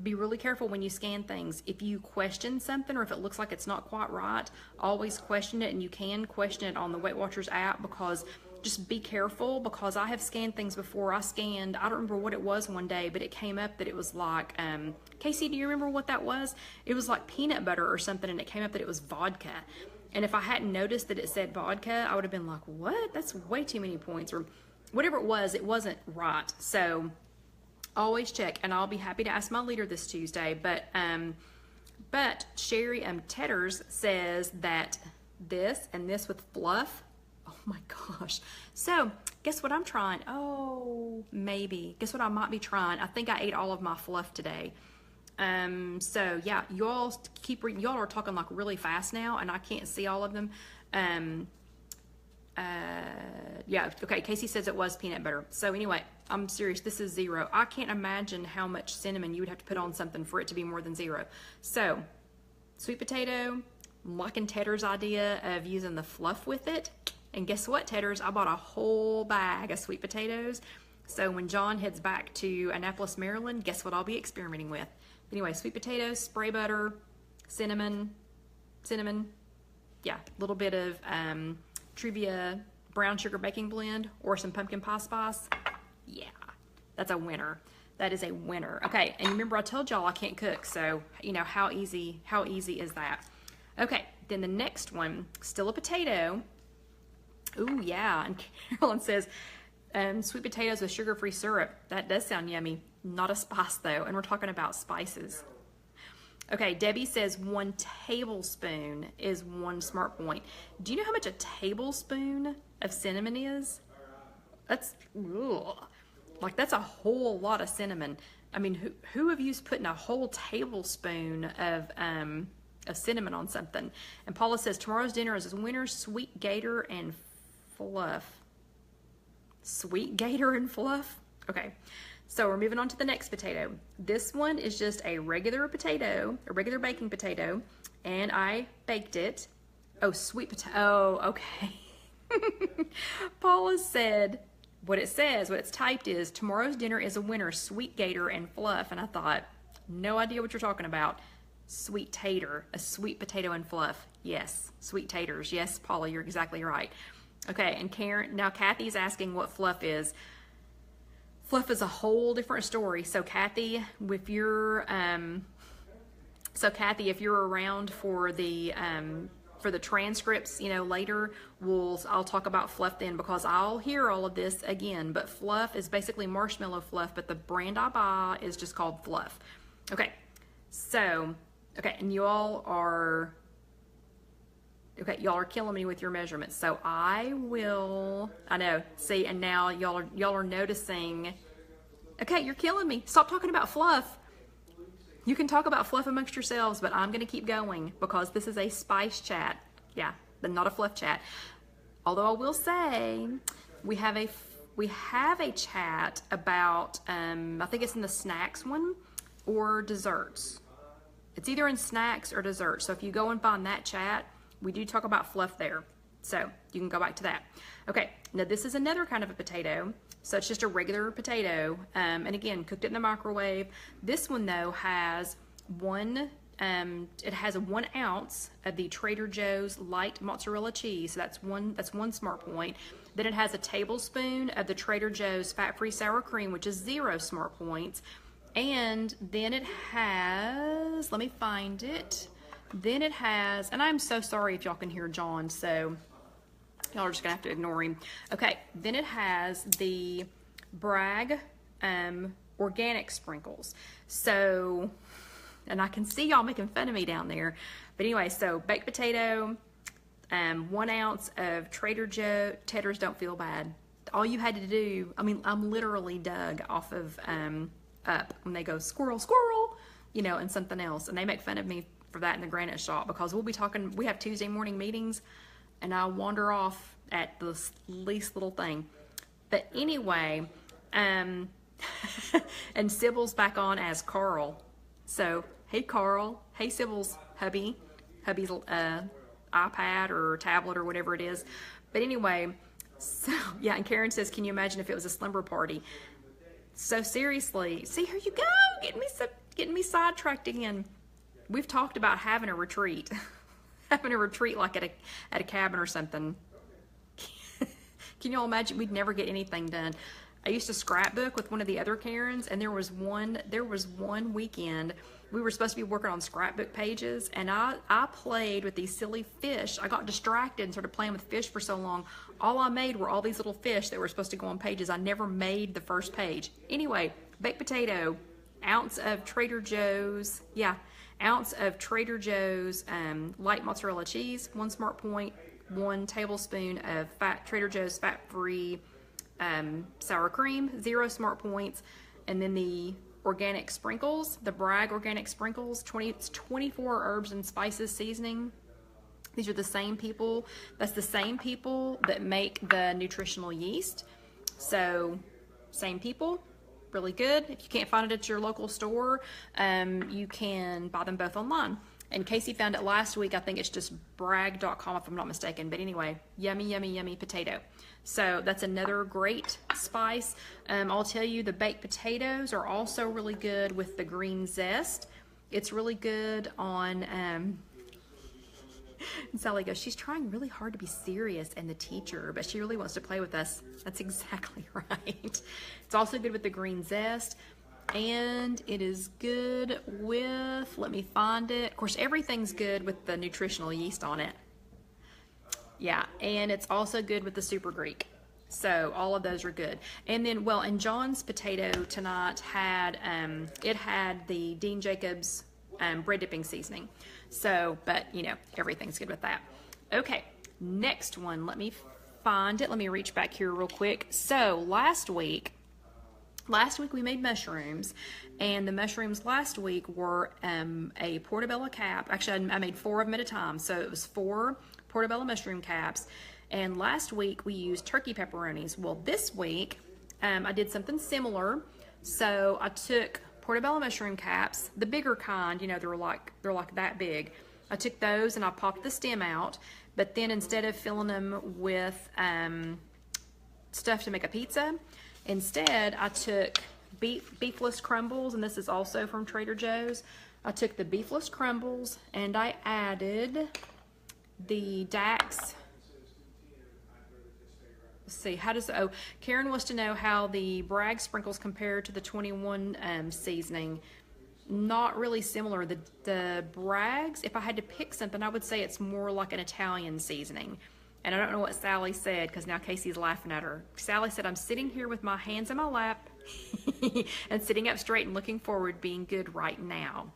Be really careful when you scan things. If you question something or if it looks like it's not quite right, always question it, and you can question it on the Weight Watchers app, because just be careful, because I have scanned things before. I don't remember what it was one day, but it came up that it was like, Casey, do you remember what that was? It was like peanut butter or something, and it came up that it was vodka. And if I hadn't noticed that it said vodka, I would have been like, what? That's way too many points, or whatever it was, it wasn't right. So always check, and I'll be happy to ask my leader this Tuesday. But Sherry Tetters says that this and this with fluff. Oh my gosh. So guess what I'm trying? Oh, maybe. Guess what I might be trying? I think I ate all of my fluff today. So yeah, y'all are talking like really fast now, and I can't see all of them. Yeah, okay, Casey says it was peanut butter. So anyway, I'm serious, this is 0. I can't imagine how much cinnamon you would have to put on something for it to be more than 0. So, sweet potato, I'm liking Tedder's idea of using the fluff with it. And guess what, Tedders? I bought a whole bag of sweet potatoes. So when John heads back to Annapolis, Maryland, guess what I'll be experimenting with? Anyway, sweet potatoes, spray butter, cinnamon, yeah, a little bit of Trivia brown sugar baking blend or some pumpkin pie spice. Yeah, that's a winner. That is a winner. Okay, and remember I told y'all I can't cook, so you know how easy is that? Okay, then the next one, still a potato. Ooh, yeah, and Carolyn says sweet potatoes with sugar-free syrup. That does sound yummy. Not a spice though, and we're talking about spices. Okay, Debbie says 1 tablespoon is 1 smart point. Do you know how much a tablespoon of cinnamon is? That's, ugh. Like, that's a whole lot of cinnamon. I mean, who of you's putting a whole tablespoon of cinnamon on something? And Paula says tomorrow's dinner is winter sweet gator and fluff. Sweet gator and fluff? Okay. So we're moving on to the next potato. This one is just a regular potato, a regular baking potato, and I baked it. Oh, sweet potato. Oh, okay. Paula said, what it's typed is, tomorrow's dinner is a winner, sweet gator and fluff. And I thought, no idea what you're talking about. Sweet tater, a sweet potato and fluff. Yes, sweet taters. Yes, Paula, you're exactly right. Okay, and Kathy's asking what fluff is. Fluff is a whole different story. So Kathy, if you're around for the transcripts, you know, later, I'll talk about fluff then, because I'll hear all of this again. But fluff is basically marshmallow fluff, but the brand I buy is just called Fluff. Okay, so and y'all are killing me with your measurements. So I know, see, and now y'all are noticing. Okay, you're killing me. Stop talking about fluff. You can talk about fluff amongst yourselves, but I'm going to keep going because this is a spice chat. Yeah, but not a fluff chat. Although I will say we have a chat about I think it's in the snacks one or desserts. It's either in snacks or desserts. So if you go and find that chat, we do talk about fluff there. So you can go back to that. Okay, now this is another kind of a potato. So it's just a regular potato. And again, cooked it in the microwave. This one though has it has 1 ounce of the Trader Joe's light mozzarella cheese. So that's one smart point. Then it has a tablespoon of the Trader Joe's fat-free sour cream, which is 0 smart points. And then it has, let me find it. Then it has, and I'm so sorry if y'all can hear John, so y'all are just gonna have to ignore him. Okay, then it has the Bragg organic sprinkles. So, and I can see y'all making fun of me down there. But anyway, so baked potato, 1 ounce of Trader Joe. Tedders, don't feel bad. All you had to do, I mean, I'm literally dug off of up when they go squirrel, squirrel, you know, and something else. And they make fun of me for that in the granite shop because we have Tuesday morning meetings and I wander off at the least little thing. But anyway, and Sybil's back on as Carl. So, hey Carl, hey Sybil's hubby, hubby's iPad or tablet or whatever it is. But anyway, so yeah, and Karen says, can you imagine if it was a slumber party? So seriously, see, here you go, getting me sidetracked again. We've talked about having a retreat, having a retreat like at a cabin or something. Can y'all imagine? We'd never get anything done. I used to scrapbook with one of the other Karens, and there was one weekend we were supposed to be working on scrapbook pages, and I played with these silly fish. I got distracted and started playing with fish for so long. All I made were all these little fish that were supposed to go on pages. I never made the first page. Anyway, baked potato, ounce of Trader Joe's light mozzarella cheese, 1 smart point, 1 tablespoon of Trader Joe's fat-free sour cream, 0 smart points, and then the organic sprinkles, the Bragg organic sprinkles, 24 herbs and spices seasoning. These are the same people, that's the same people that make the nutritional yeast. So, same people, really good. If you can't find it at your local store, you can buy them both online. And Casey found it last week. I think it's just bragg.com if I'm not mistaken. But anyway, yummy, yummy, yummy potato. So that's another great spice. I'll tell you, the baked potatoes are also really good with the green zest. It's really good on, and Sally goes, she's trying really hard to be serious and the teacher, but she really wants to play with us. That's exactly right. It's also good with the green zest. And it is good with, let me find it. Of course, everything's good with the nutritional yeast on it. Yeah, and it's also good with the Super Greek. So all of those are good. And then, well, and John's potato tonight had, it had the Dean Jacobs bread dipping seasoning. So, but you know, everything's good with that. Okay, next one, let me find it. Let me reach back here real quick. So last week we made mushrooms, and the mushrooms last week were a portobello cap. Actually, I made 4 of them at a time, so it was 4 portobello mushroom caps. And last week we used turkey pepperonis. Well, this week I did something similar. So I took portobello mushroom caps, the bigger kind. You know, they're like that big. I took those and I popped the stem out. But then instead of filling them with stuff to make a pizza, instead, I took beefless crumbles, and this is also from Trader Joe's. I took the beefless crumbles and I added the Dax. Let's see, Karen wants to know how the Bragg sprinkles compare to the 21 seasoning. Not really similar. The Bragg's, if I had to pick something, I would say it's more like an Italian seasoning. And I don't know what Sally said, because now Casey's laughing at her. Sally said, I'm sitting here with my hands in my lap and sitting up straight and looking forward, being good right now.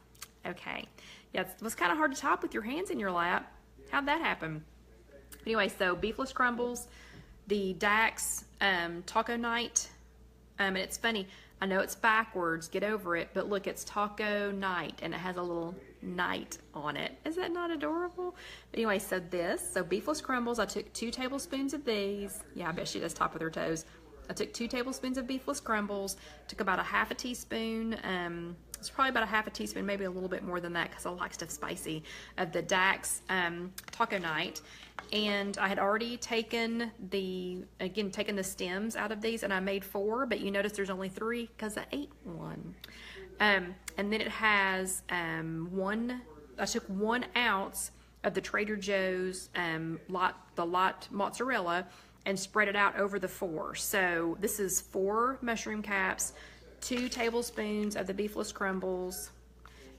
Okay. Yeah, it was kind of hard to type with your hands in your lap. How'd that happen? Anyway, so beefless crumbles, the Dax taco night. And it's funny, I know it's backwards, get over it, but look, it's taco night, and it has a little night on it. Is that not adorable? But anyway, so beefless crumbles, I took 2 tablespoons of these. Yeah, I bet she does top with her toes. I took 2 tablespoons of beefless crumbles, took about a half a teaspoon, it's probably about a half a teaspoon, maybe a little bit more than that because I like stuff spicy, of the Dax taco night. And I had already taken the stems out of these, and I made 4, but you notice there's only 3 because I ate one. And then it has I took 1 ounce of the Trader Joe's light mozzarella and spread it out over the 4. So this is 4 mushroom caps, 2 tablespoons of the beefless crumbles,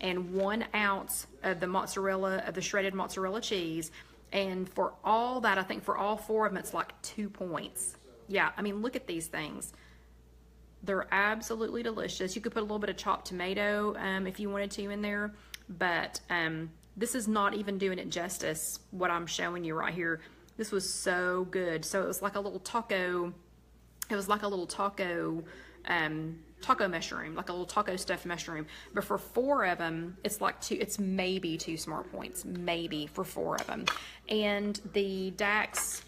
and 1 ounce of the shredded mozzarella cheese. And for all that, I think for all 4 of them, it's like 2 points. Yeah, I mean, look at these things. They're absolutely delicious. You could put a little bit of chopped tomato if you wanted to in there, but this is not even doing it justice, what I'm showing you right here. This was so good. So it was like a little taco, taco mushroom, like a little taco stuffed mushroom. But for 4 of them, it's maybe 2 smart points, maybe for 4 of them. And the Dax,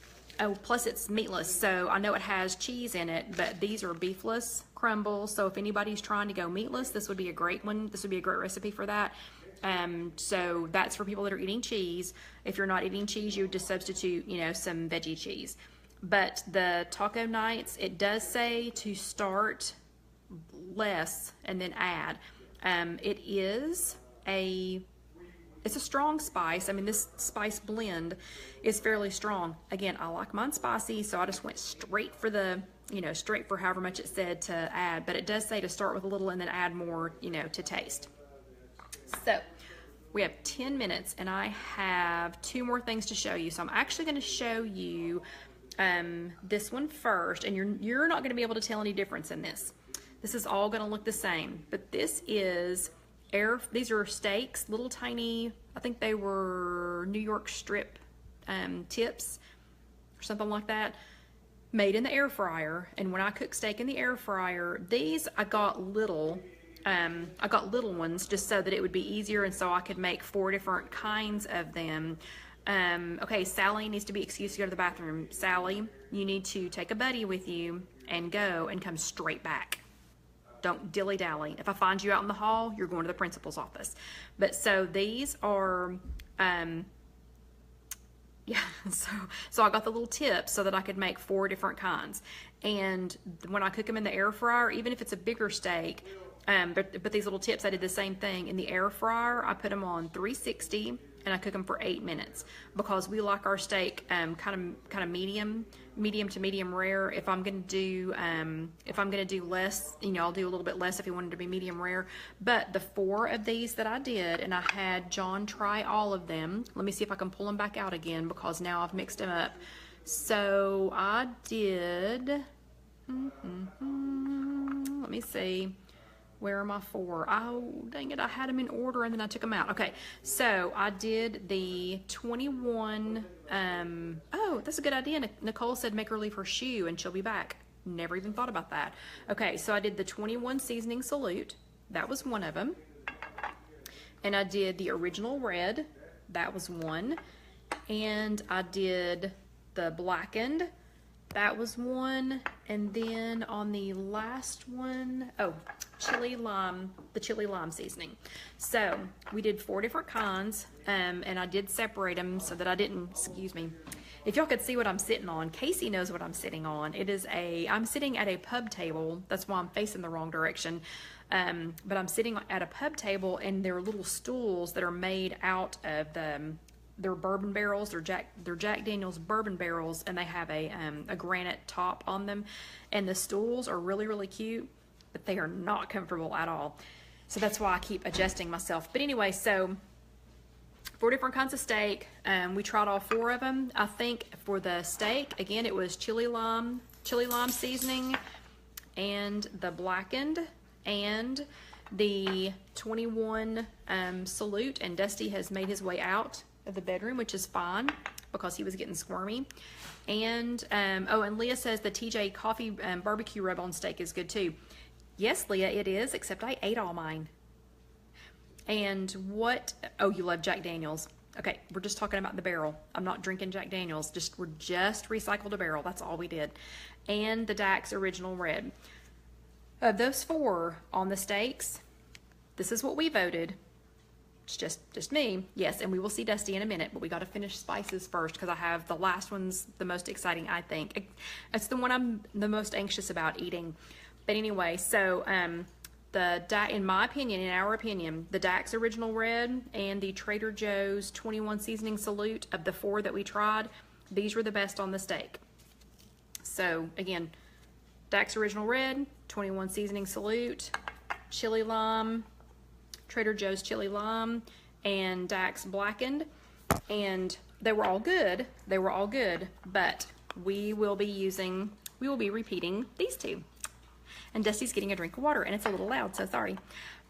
plus it's meatless, so I know it has cheese in it, but these are beefless crumbles. So if anybody's trying to go meatless, this would be a great one. This would be a great recipe for that. So that's for people that are eating cheese. If you're not eating cheese, you would just substitute, you know, some veggie cheese. But the taco nights, it does say to start less and then add. It's a strong spice. I mean, this spice blend is fairly strong. Again, I like mine spicy, so I just went straight for the, you know, straight for however much it said to add. But it does say to start with a little and then add more, you know, to taste. So we have 10 minutes and I have 2 more things to show you. So I'm actually going to show you this one first, and you're not going to be able to tell any difference in this. This is all going to look the same, but this is these are steaks, little tiny, I think they were New York strip tips or something like that, made in the air fryer. And when I cook steak in the air fryer, these I got little ones just so that it would be easier, and so I could make 4 different kinds of them. Okay, Sally needs to be excused to go to the bathroom. Sally, you need to take a buddy with you and go and come straight back. Don't dilly-dally. If I find you out in the hall, you're going to the principal's office. But so these are, yeah, so I got the little tips so that I could make 4 different kinds. And when I cook them in the air fryer, even if it's a bigger steak, but these little tips, I did the same thing. In the air fryer, I put them on 360 and I cook them for 8 minutes because we like our steak kind of medium to medium rare. If I'm gonna do less, you know, I'll do a little bit less if you wanted to be medium rare. But the 4 of these that I did, and I had John try all of them. Let me see if I can pull them back out again because now I've mixed them up. So I did. Let me see. Where are my 4? Oh, dang it, I had them in order and then I took them out. Okay, so I did the 21, oh, that's a good idea. Nicole said make her leave her shoe and she'll be back. Never even thought about that. Okay, so I did the 21 seasoning salute. That was one of them. And I did the original red. That was one. And I did the blackened. That was one. And then on the last one, oh, chili lime, the chili lime seasoning. So we did 4 different kinds, and I did separate them so that I didn't, excuse me, if y'all could see what I'm sitting on, Casey knows what I'm sitting on. I'm sitting at a pub table. That's why I'm facing the wrong direction. But I'm sitting at a pub table, and there are little stools that are made out of they're bourbon barrels. They're Jack Daniel's bourbon barrels, and they have a granite top on them. And the stools are really, really cute, but they are not comfortable at all. So that's why I keep adjusting myself. But anyway, so 4 different kinds of steak. We tried all 4 of them. I think for the steak, again, it was chili lime seasoning, and the blackened, and the 21 salute. And Dusty has made his way out of the bedroom, which is fine because he was getting squirmy. And oh, and Leah says the TJ coffee barbecue rub on steak is good too. Yes, Leah, it is, except I ate all mine. And what, oh, you love Jack Daniels. Okay, we're just talking about the barrel. I'm not drinking Jack Daniels, we're just recycled a barrel. That's all we did. And the Dax Original Red. Of those 4 on the steaks, this is what we voted. It's just me. Yes, and we will see Dusty in a minute, but we got to finish spices first because I have the last one's the most exciting, I think. It's the one I'm the most anxious about eating. But anyway, so in my opinion, in our opinion, the Dax Original Red and the Trader Joe's 21 Seasoning Salute, of the 4 that we tried, these were the best on the steak. So again, Dax Original Red, 21 Seasoning Salute, chili lime, Trader Joe's chili lime, and Dax blackened, and they were all good. They were all good, but we will be repeating these 2. And Dusty's getting a drink of water, and it's a little loud, so sorry.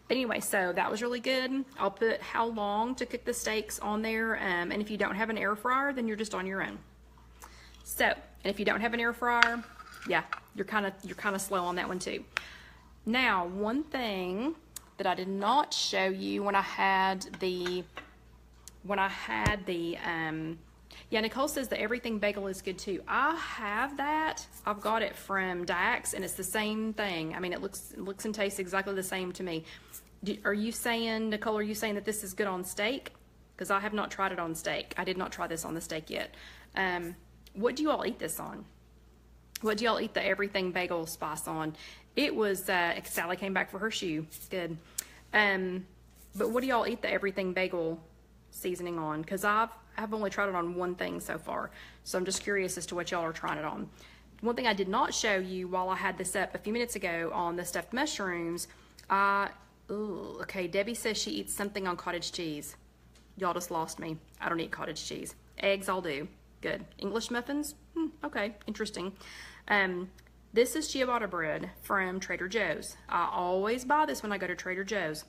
But anyway, so that was really good. I'll put how long to cook the steaks on there, and if you don't have an air fryer, then you're just on your own. So, and if you don't have an air fryer, yeah, you're kind of slow on that one too. Now, one thing that I did not show you when I had the yeah, Nicole says the everything bagel is good too. I have that. I've got it from Dax, and it's the same thing. I mean, it looks and tastes exactly the same to me. Are you saying, Nicole, are you saying that this is good on steak? Because I have not tried it on steak. I did not try this on the steak yet. What do you all eat this on? What do y'all eat the everything bagel spice on? It was, Sally came back for her shoe. Good. But what do y'all eat the everything bagel seasoning on? Because I've only tried it on one thing so far. So I'm just curious as to what y'all are trying it on. One thing I did not show you while I had this up a few minutes ago on the stuffed mushrooms, okay, Debbie says she eats something on cottage cheese. Y'all just lost me. I don't eat cottage cheese. Eggs I'll do. Good. English muffins? Okay, interesting. This is ciabatta bread from Trader Joe's. I always buy this when I go to Trader Joe's.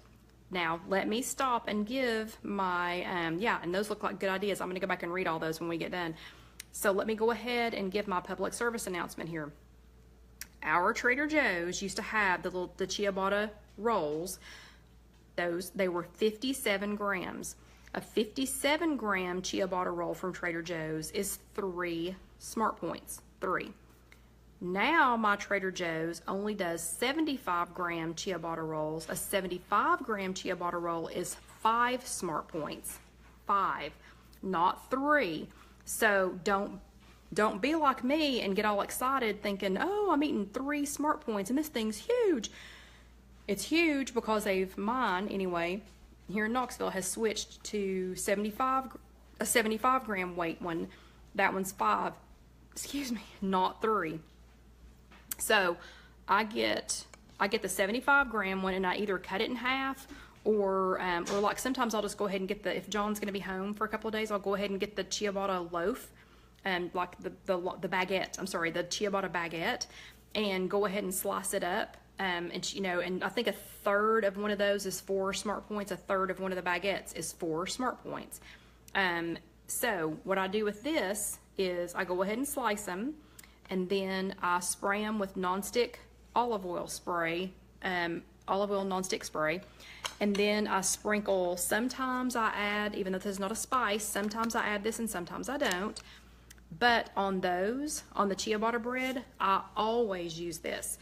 Now, let me stop and give my, yeah, and those look like good ideas. I'm going to go back and read all those when we get done. So let me go ahead and give my public service announcement here. Our Trader Joe's used to have the ciabatta rolls. They were 57 grams. A 57-gram ciabatta roll from Trader Joe's is 3 Smart Points. 3. Now my Trader Joe's only does 75-gram ciabatta rolls. A 75-gram ciabatta roll is 5 Smart Points. 5, not 3. So don't be like me and get all excited thinking, oh, I'm eating 3 Smart Points and this thing's huge. It's huge because mine anyway, here in Knoxville has switched to a 75-gram weight one. That one's 5, excuse me, not 3. So I get the 75-gram one and I either cut it in half or like sometimes I'll just go ahead and get if John's going to be home for a couple of days, I'll go ahead and get the ciabatta loaf, like the baguette, I'm sorry, the ciabatta baguette, and go ahead and slice it up. And you know, and I think a third of one of those is 4 Smart Points. A third of one of the baguettes is 4 Smart Points. So what I do with this is I go ahead and slice them, and then I spray them with nonstick olive oil spray, olive oil nonstick spray, and then I sprinkle. Sometimes I add, even though this is not a spice, sometimes I add this and sometimes I don't. But on the ciabatta bread, I always use this.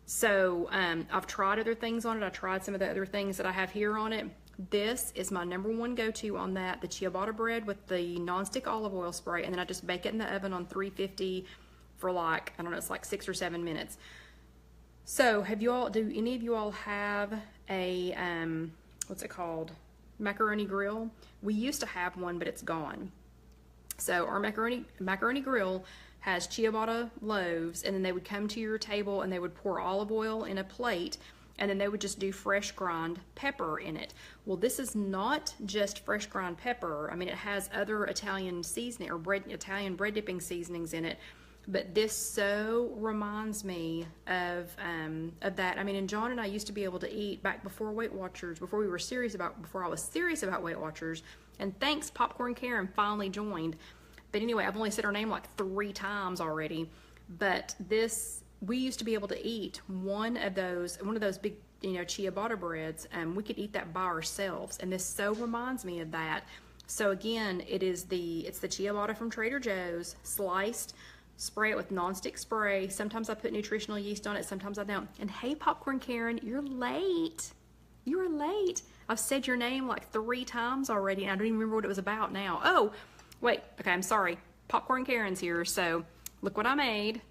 So I've tried other things on it. I tried some of the other things that I have here on it. This is my #1 go-to on that, the ciabatta bread with the nonstick olive oil spray, and then I just bake it in the oven on 350 for like, I don't know, it's like 6 or 7 minutes. So do any of you all have a, what's it called? Macaroni grill? We used to have one, but it's gone. So our macaroni grill has ciabatta loaves, and then they would come to your table and they would pour olive oil in a plate, and then they would just do fresh ground pepper in it. Well, this is not just fresh ground pepper. I mean, it has other Italian seasoning or Italian bread dipping seasonings in it, but this so reminds me of that. I mean, and John and I used to be able to eat back before Weight Watchers, before I was serious about Weight Watchers, and thanks Popcorn Karen finally joined. But anyway, I've only said her name like 3 times already. But we used to be able to eat one of those big, ciabatta breads, and we could eat that by ourselves. And this so reminds me of that. So again, it's the ciabatta from Trader Joe's, sliced, spray it with nonstick spray. Sometimes I put nutritional yeast on it, sometimes I don't. And hey, Popcorn Karen, you're late. You're late. I've said your name like 3 times already, and I don't even remember what it was about now. Oh, wait, okay, I'm sorry. Popcorn Karen's here, so look what I made.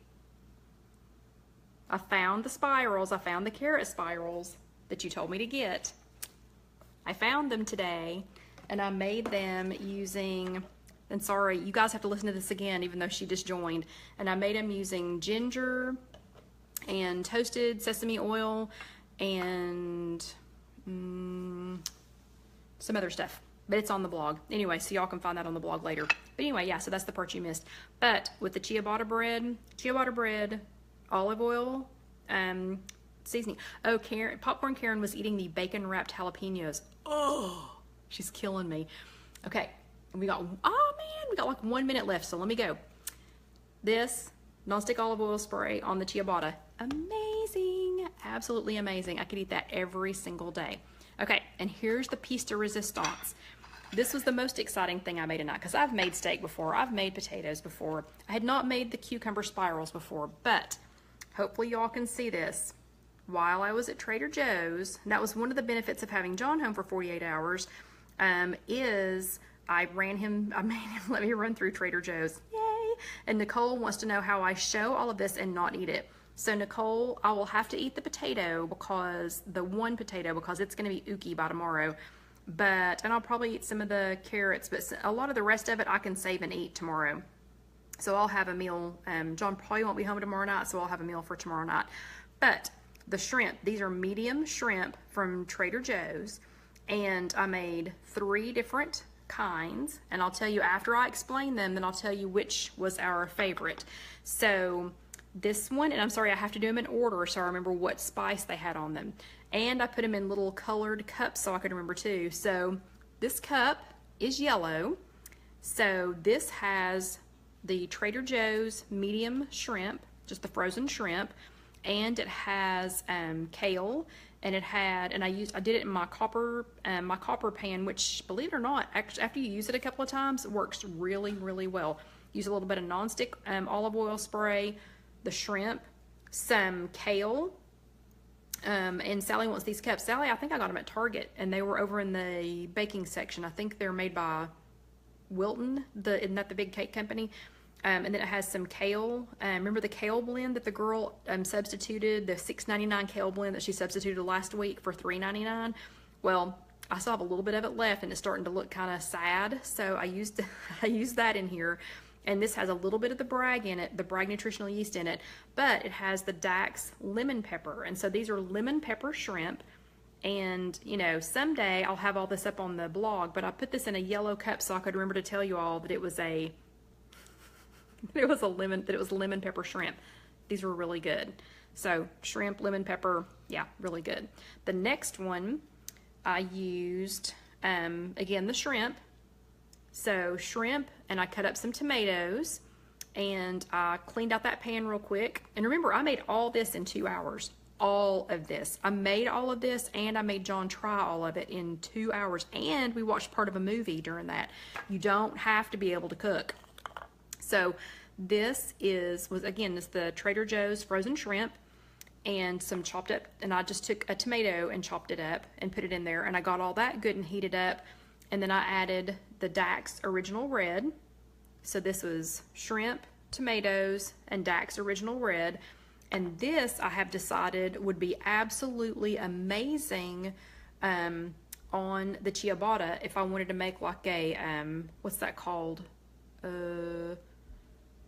I found the spirals. I found the carrot spirals that you told me to get. I found them today, and I made them using, and sorry, you guys have to listen to this again, even though she just joined. And I made them using ginger and toasted sesame oil and some other stuff. But it's on the blog. Anyway, so y'all can find that on the blog later. But anyway, yeah, so that's the part you missed. But with the ciabatta bread, olive oil, seasoning. Oh, Popcorn Karen was eating the bacon wrapped jalapenos. Oh, she's killing me. Okay, and we got like 1 minute left, so let me go. This nonstick olive oil spray on the ciabatta. Amazing, absolutely amazing. I could eat that every single day. Okay, and here's the piece de resistance. This was the most exciting thing I made tonight, because I've made steak before, I've made potatoes before. I had not made the cucumber spirals before, but hopefully y'all can see this. while I was at Trader Joe's, and that was one of the benefits of having John home for 48 hours, is I made him let me run through Trader Joe's. Yay! And Nicole wants to know how I show all of this and not eat it. So Nicole, I will have to eat the potato, because the one potato, because it's going to be ooky by tomorrow. And I'll probably eat some of the carrots, but a lot of the rest of it I can save and eat tomorrow. So I'll have a meal. John probably won't be home tomorrow night, so I'll have a meal for tomorrow night. But the shrimp, these are medium shrimp from Trader Joe's, and I made 3 different kinds, and I'll tell you after I explain them, then I'll tell you which was our favorite. So this one, and I'm sorry, I have to do them in order so I remember what spice they had on them. And I put them in little colored cups so I could remember too. So this cup is yellow. So this has the Trader Joe's medium shrimp, just the frozen shrimp, and it has kale, and I did it in my copper pan, which, believe it or not, after you use it a couple of times, it works really, really well. Use a little bit of nonstick olive oil spray, the shrimp, some kale, and Sally wants these cups. Sally, I think I got them at Target, and they were over in the baking section. I think they're made by Wilton, isn't that the big cake company? And then it has some kale. Remember the kale blend that the girl substituted, the $6.99 kale blend that she substituted last week for $3.99? Well, I still have a little bit of it left, and it's starting to look kind of sad, so I used that in here. And this has a little bit of the Bragg in it, the Bragg nutritional yeast in it, but it has the Dax lemon pepper. And so these are lemon pepper shrimp. And, you know, someday I'll have all this up on the blog, but I put this in a yellow cup so I could remember to tell you all that it was lemon pepper shrimp. These were really good. So shrimp, lemon pepper, yeah, really good. The next one I used, again, the shrimp. So shrimp, and I cut up some tomatoes, and I cleaned out that pan real quick. And remember, I made all this in 2 hours. All of this. I made all of this, and I made John try all of it in 2 hours. And we watched part of a movie during that. You don't have to be able to cook. So this was again, this the Trader Joe's frozen shrimp, and some chopped up, and I just took a tomato and chopped it up and put it in there, and I got all that good and heated up. And then I added the Dax Original Red. So this was shrimp, tomatoes, and Dax Original Red. And this, I have decided, would be absolutely amazing on the ciabatta if I wanted to make like a, what's that called?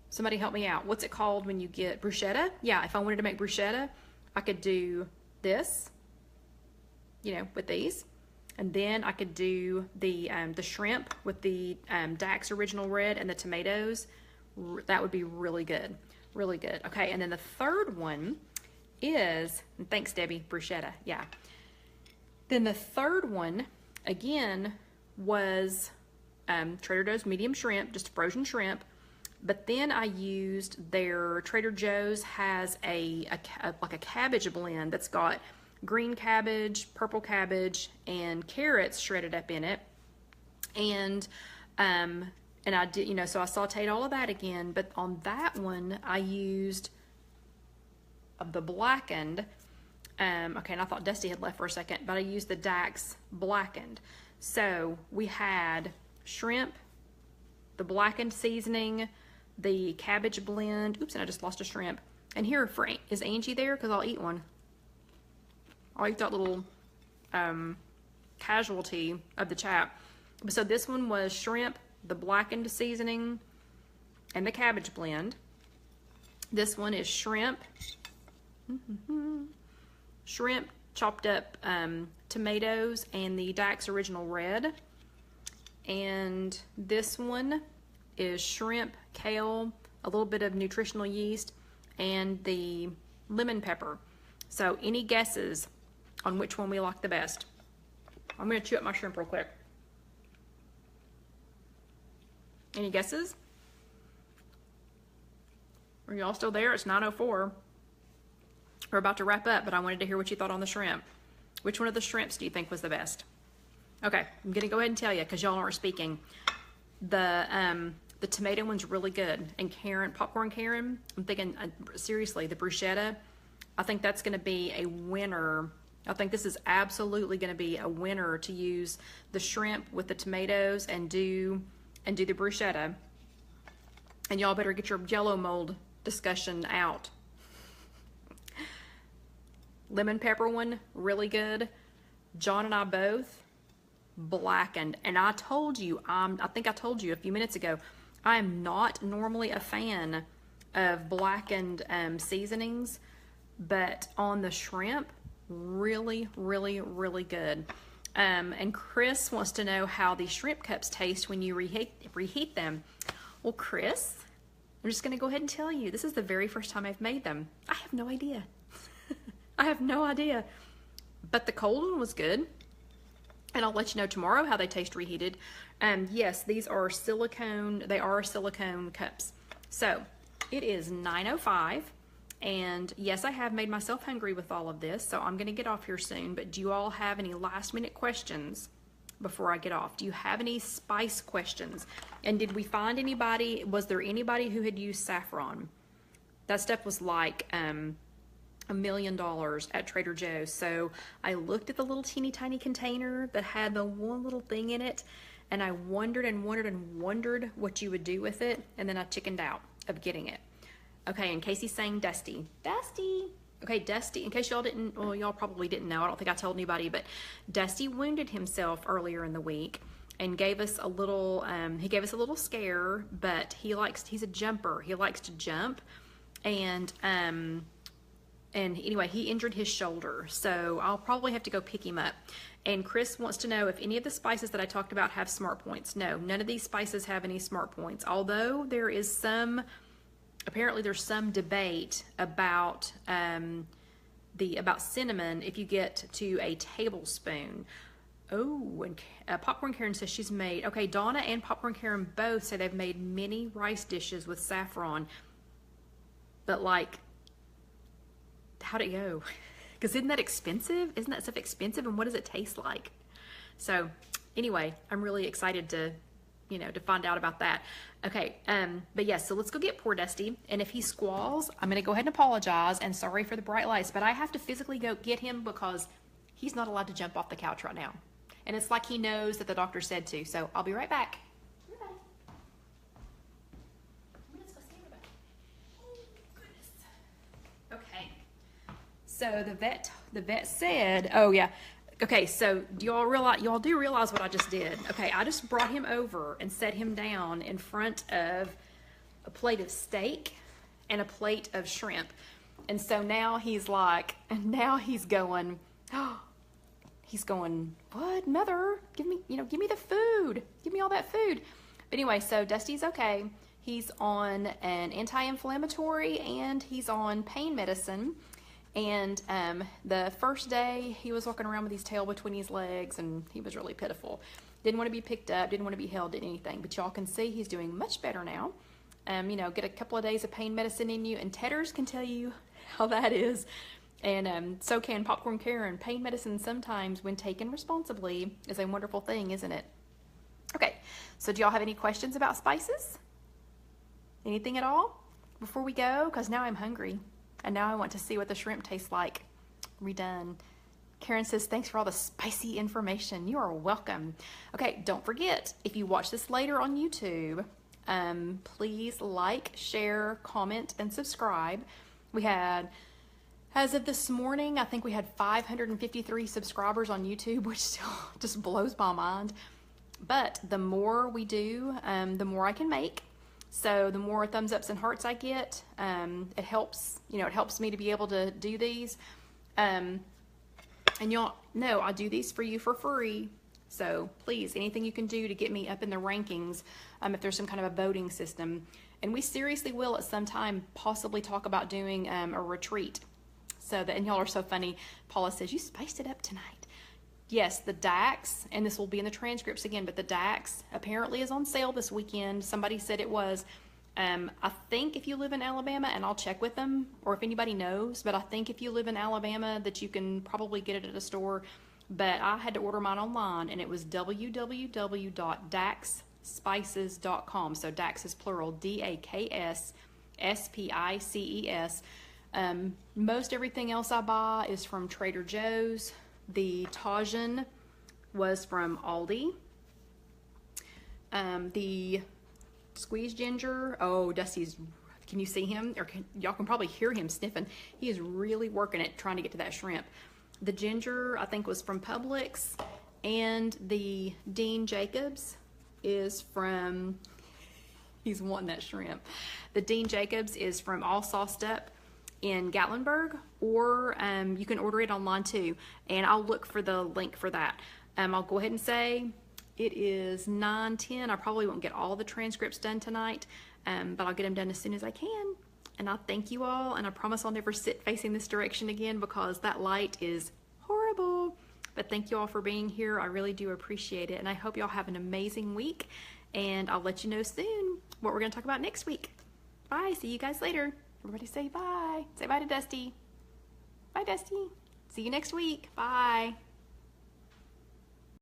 Somebody help me out. What's it called when you get bruschetta? Yeah, if I wanted to make bruschetta, I could do this, you know, with these. And then I could do the shrimp with the Dax Original Red and the tomatoes. That would be really good. Really good. Okay, and then the third one is, and thanks Debbie, bruschetta, yeah. Then the third one, again, was Trader Joe's medium shrimp, just frozen shrimp. But then I used their, Trader Joe's has like a cabbage blend that's got green cabbage, purple cabbage, and carrots shredded up in it. And I did, you know, so I sauteed all of that again, but on that one I used the blackened, okay, and I thought Dusty had left for a second, but I used the Dax blackened. So we had shrimp, the blackened seasoning, the cabbage blend, oops, and I just lost a shrimp. And here, is Angie there? Because I'll eat one. I'll eat that little casualty of the chat. So this one was shrimp, the blackened seasoning, and the cabbage blend. This one is shrimp, shrimp, chopped up tomatoes, and the Dax Original Red. And this one is shrimp, kale, a little bit of nutritional yeast, and the lemon pepper. So any guesses on which one we like the best? I'm going to chew up my shrimp real quick. Any guesses? Are y'all still there? It's 9:04. We're about to wrap up, but I wanted to hear what you thought on the shrimp. Which one of the shrimps do you think was the best? Okay, I'm going to go ahead and tell you because y'all aren't speaking. The tomato one's really good. And Karen, Popcorn Karen, I'm thinking, seriously, the bruschetta, I think that's going to be a winner. I think this is absolutely going to be a winner to use the shrimp with the tomatoes and do the bruschetta. And y'all better get your Jello mold discussion out. Lemon pepper one, really good. John and I both blackened. And I told you, I think I told you a few minutes ago, I am not normally a fan of blackened seasonings, but on the shrimp, really, really, really good. And Chris wants to know how the shrimp cups taste when you reheat them. Well, Chris, I'm just gonna go ahead and tell you, this is the very first time I've made them. I have no idea. I have no idea. But the cold one was good. And I'll let you know tomorrow how they taste reheated. Yes, these are silicone, they are silicone cups. So it is 9:05. And yes, I have made myself hungry with all of this, so I'm gonna get off here soon, but do you all have any last minute questions before I get off? Do you have any spice questions? And did we find anybody, was there anybody who had used saffron? That stuff was like $1 million at Trader Joe's. So I looked at the little teeny tiny container that had the one little thing in it, and I wondered and wondered and wondered what you would do with it, and then I chickened out of getting it. Okay, and Casey's saying Dusty. Dusty! Okay, Dusty, in case y'all didn't, well, y'all probably didn't know, I don't think I told anybody, but Dusty wounded himself earlier in the week and gave us a little, he gave us a little scare, but he's a jumper. He likes to jump, and anyway, he injured his shoulder, so I'll probably have to go pick him up. And Chris wants to know if any of the spices that I talked about have smart points. No, none of these spices have any smart points, although there is apparently there's some debate about about cinnamon if you get to a tablespoon. Oh, and Popcorn Karen says she's made, okay, Donna and Popcorn Karen both say they've made many rice dishes with saffron, but like, how'd it go? Because isn't that expensive? Isn't that stuff expensive? And what does it taste like? So anyway, I'm really excited to find out about that. Okay, but yes, so let's go get poor Dusty. And if he squalls, I'm gonna go ahead and apologize and sorry for the bright lights, but I have to physically go get him because he's not allowed to jump off the couch right now. And it's like he knows that the doctor said to, so I'll be right back. Okay, so the vet said, oh yeah, okay, so y'all do realize what I just did. Okay, I just brought him over and set him down in front of a plate of steak and a plate of shrimp. And so now he's like, and now he's going, what, mother? Give me the food. Give me all that food. But anyway, so Dusty's okay. He's on an anti-inflammatory and he's on pain medicine. And the first day he was walking around with his tail between his legs and he was really pitiful. Didn't want to be picked up, didn't want to be held, didn't anything. But y'all can see he's doing much better now. Get a couple of days of pain medicine in you, and Tedders can tell you how that is. And so can Popcorn Karen. Pain medicine sometimes, when taken responsibly, is a wonderful thing, isn't it? Okay, so do y'all have any questions about spices? Anything at all before we go? Because now I'm hungry. And now I want to see what the shrimp tastes like redone. Karen says, thanks for all the spicy information. You are welcome. Okay, don't forget, if you watch this later on YouTube, please like, share, comment, and subscribe. We had, as of this morning, I think we had 553 subscribers on YouTube, which still just blows my mind. But the more we do, the more I can make. So the more thumbs ups and hearts I get, it helps, it helps me to be able to do these. And y'all know I do these for you for free. So please, anything you can do to get me up in the rankings, if there's some kind of a voting system. And we seriously will at some time possibly talk about doing a retreat. So that, and y'all are so funny. Paula says, you spiced it up tonight. Yes, the Dax, and this will be in the transcripts again, but the Dax apparently is on sale this weekend. Somebody said it was. I think if you live in Alabama, and I'll check with them, or if anybody knows, but I think if you live in Alabama that you can probably get it at a store. But I had to order mine online, and it was www.daxspices.com. So Dax is plural, DAKS SPICES. Most everything else I buy is from Trader Joe's. The Tajin was from Aldi. The squeezed ginger, oh, Dusty's, can you see him? Or y'all can probably hear him sniffing. He is really working it, trying to get to that shrimp. The ginger, I think, was from Publix. And the Dean Jacobs is from, he's wanting that shrimp. The Dean Jacobs is from All Sauced Up in Gatlinburg, or you can order it online too. And I'll look for the link for that. I'll go ahead and say it is 9:10. I probably won't get all the transcripts done tonight, but I'll get them done as soon as I can. And I thank you all, and I promise I'll never sit facing this direction again because that light is horrible. But thank you all for being here. I really do appreciate it, and I hope y'all have an amazing week, and I'll let you know soon what we're going to talk about next week. Bye. See you guys later. Everybody say bye. Say bye to Dusty. Bye, Dusty. See you next week. Bye.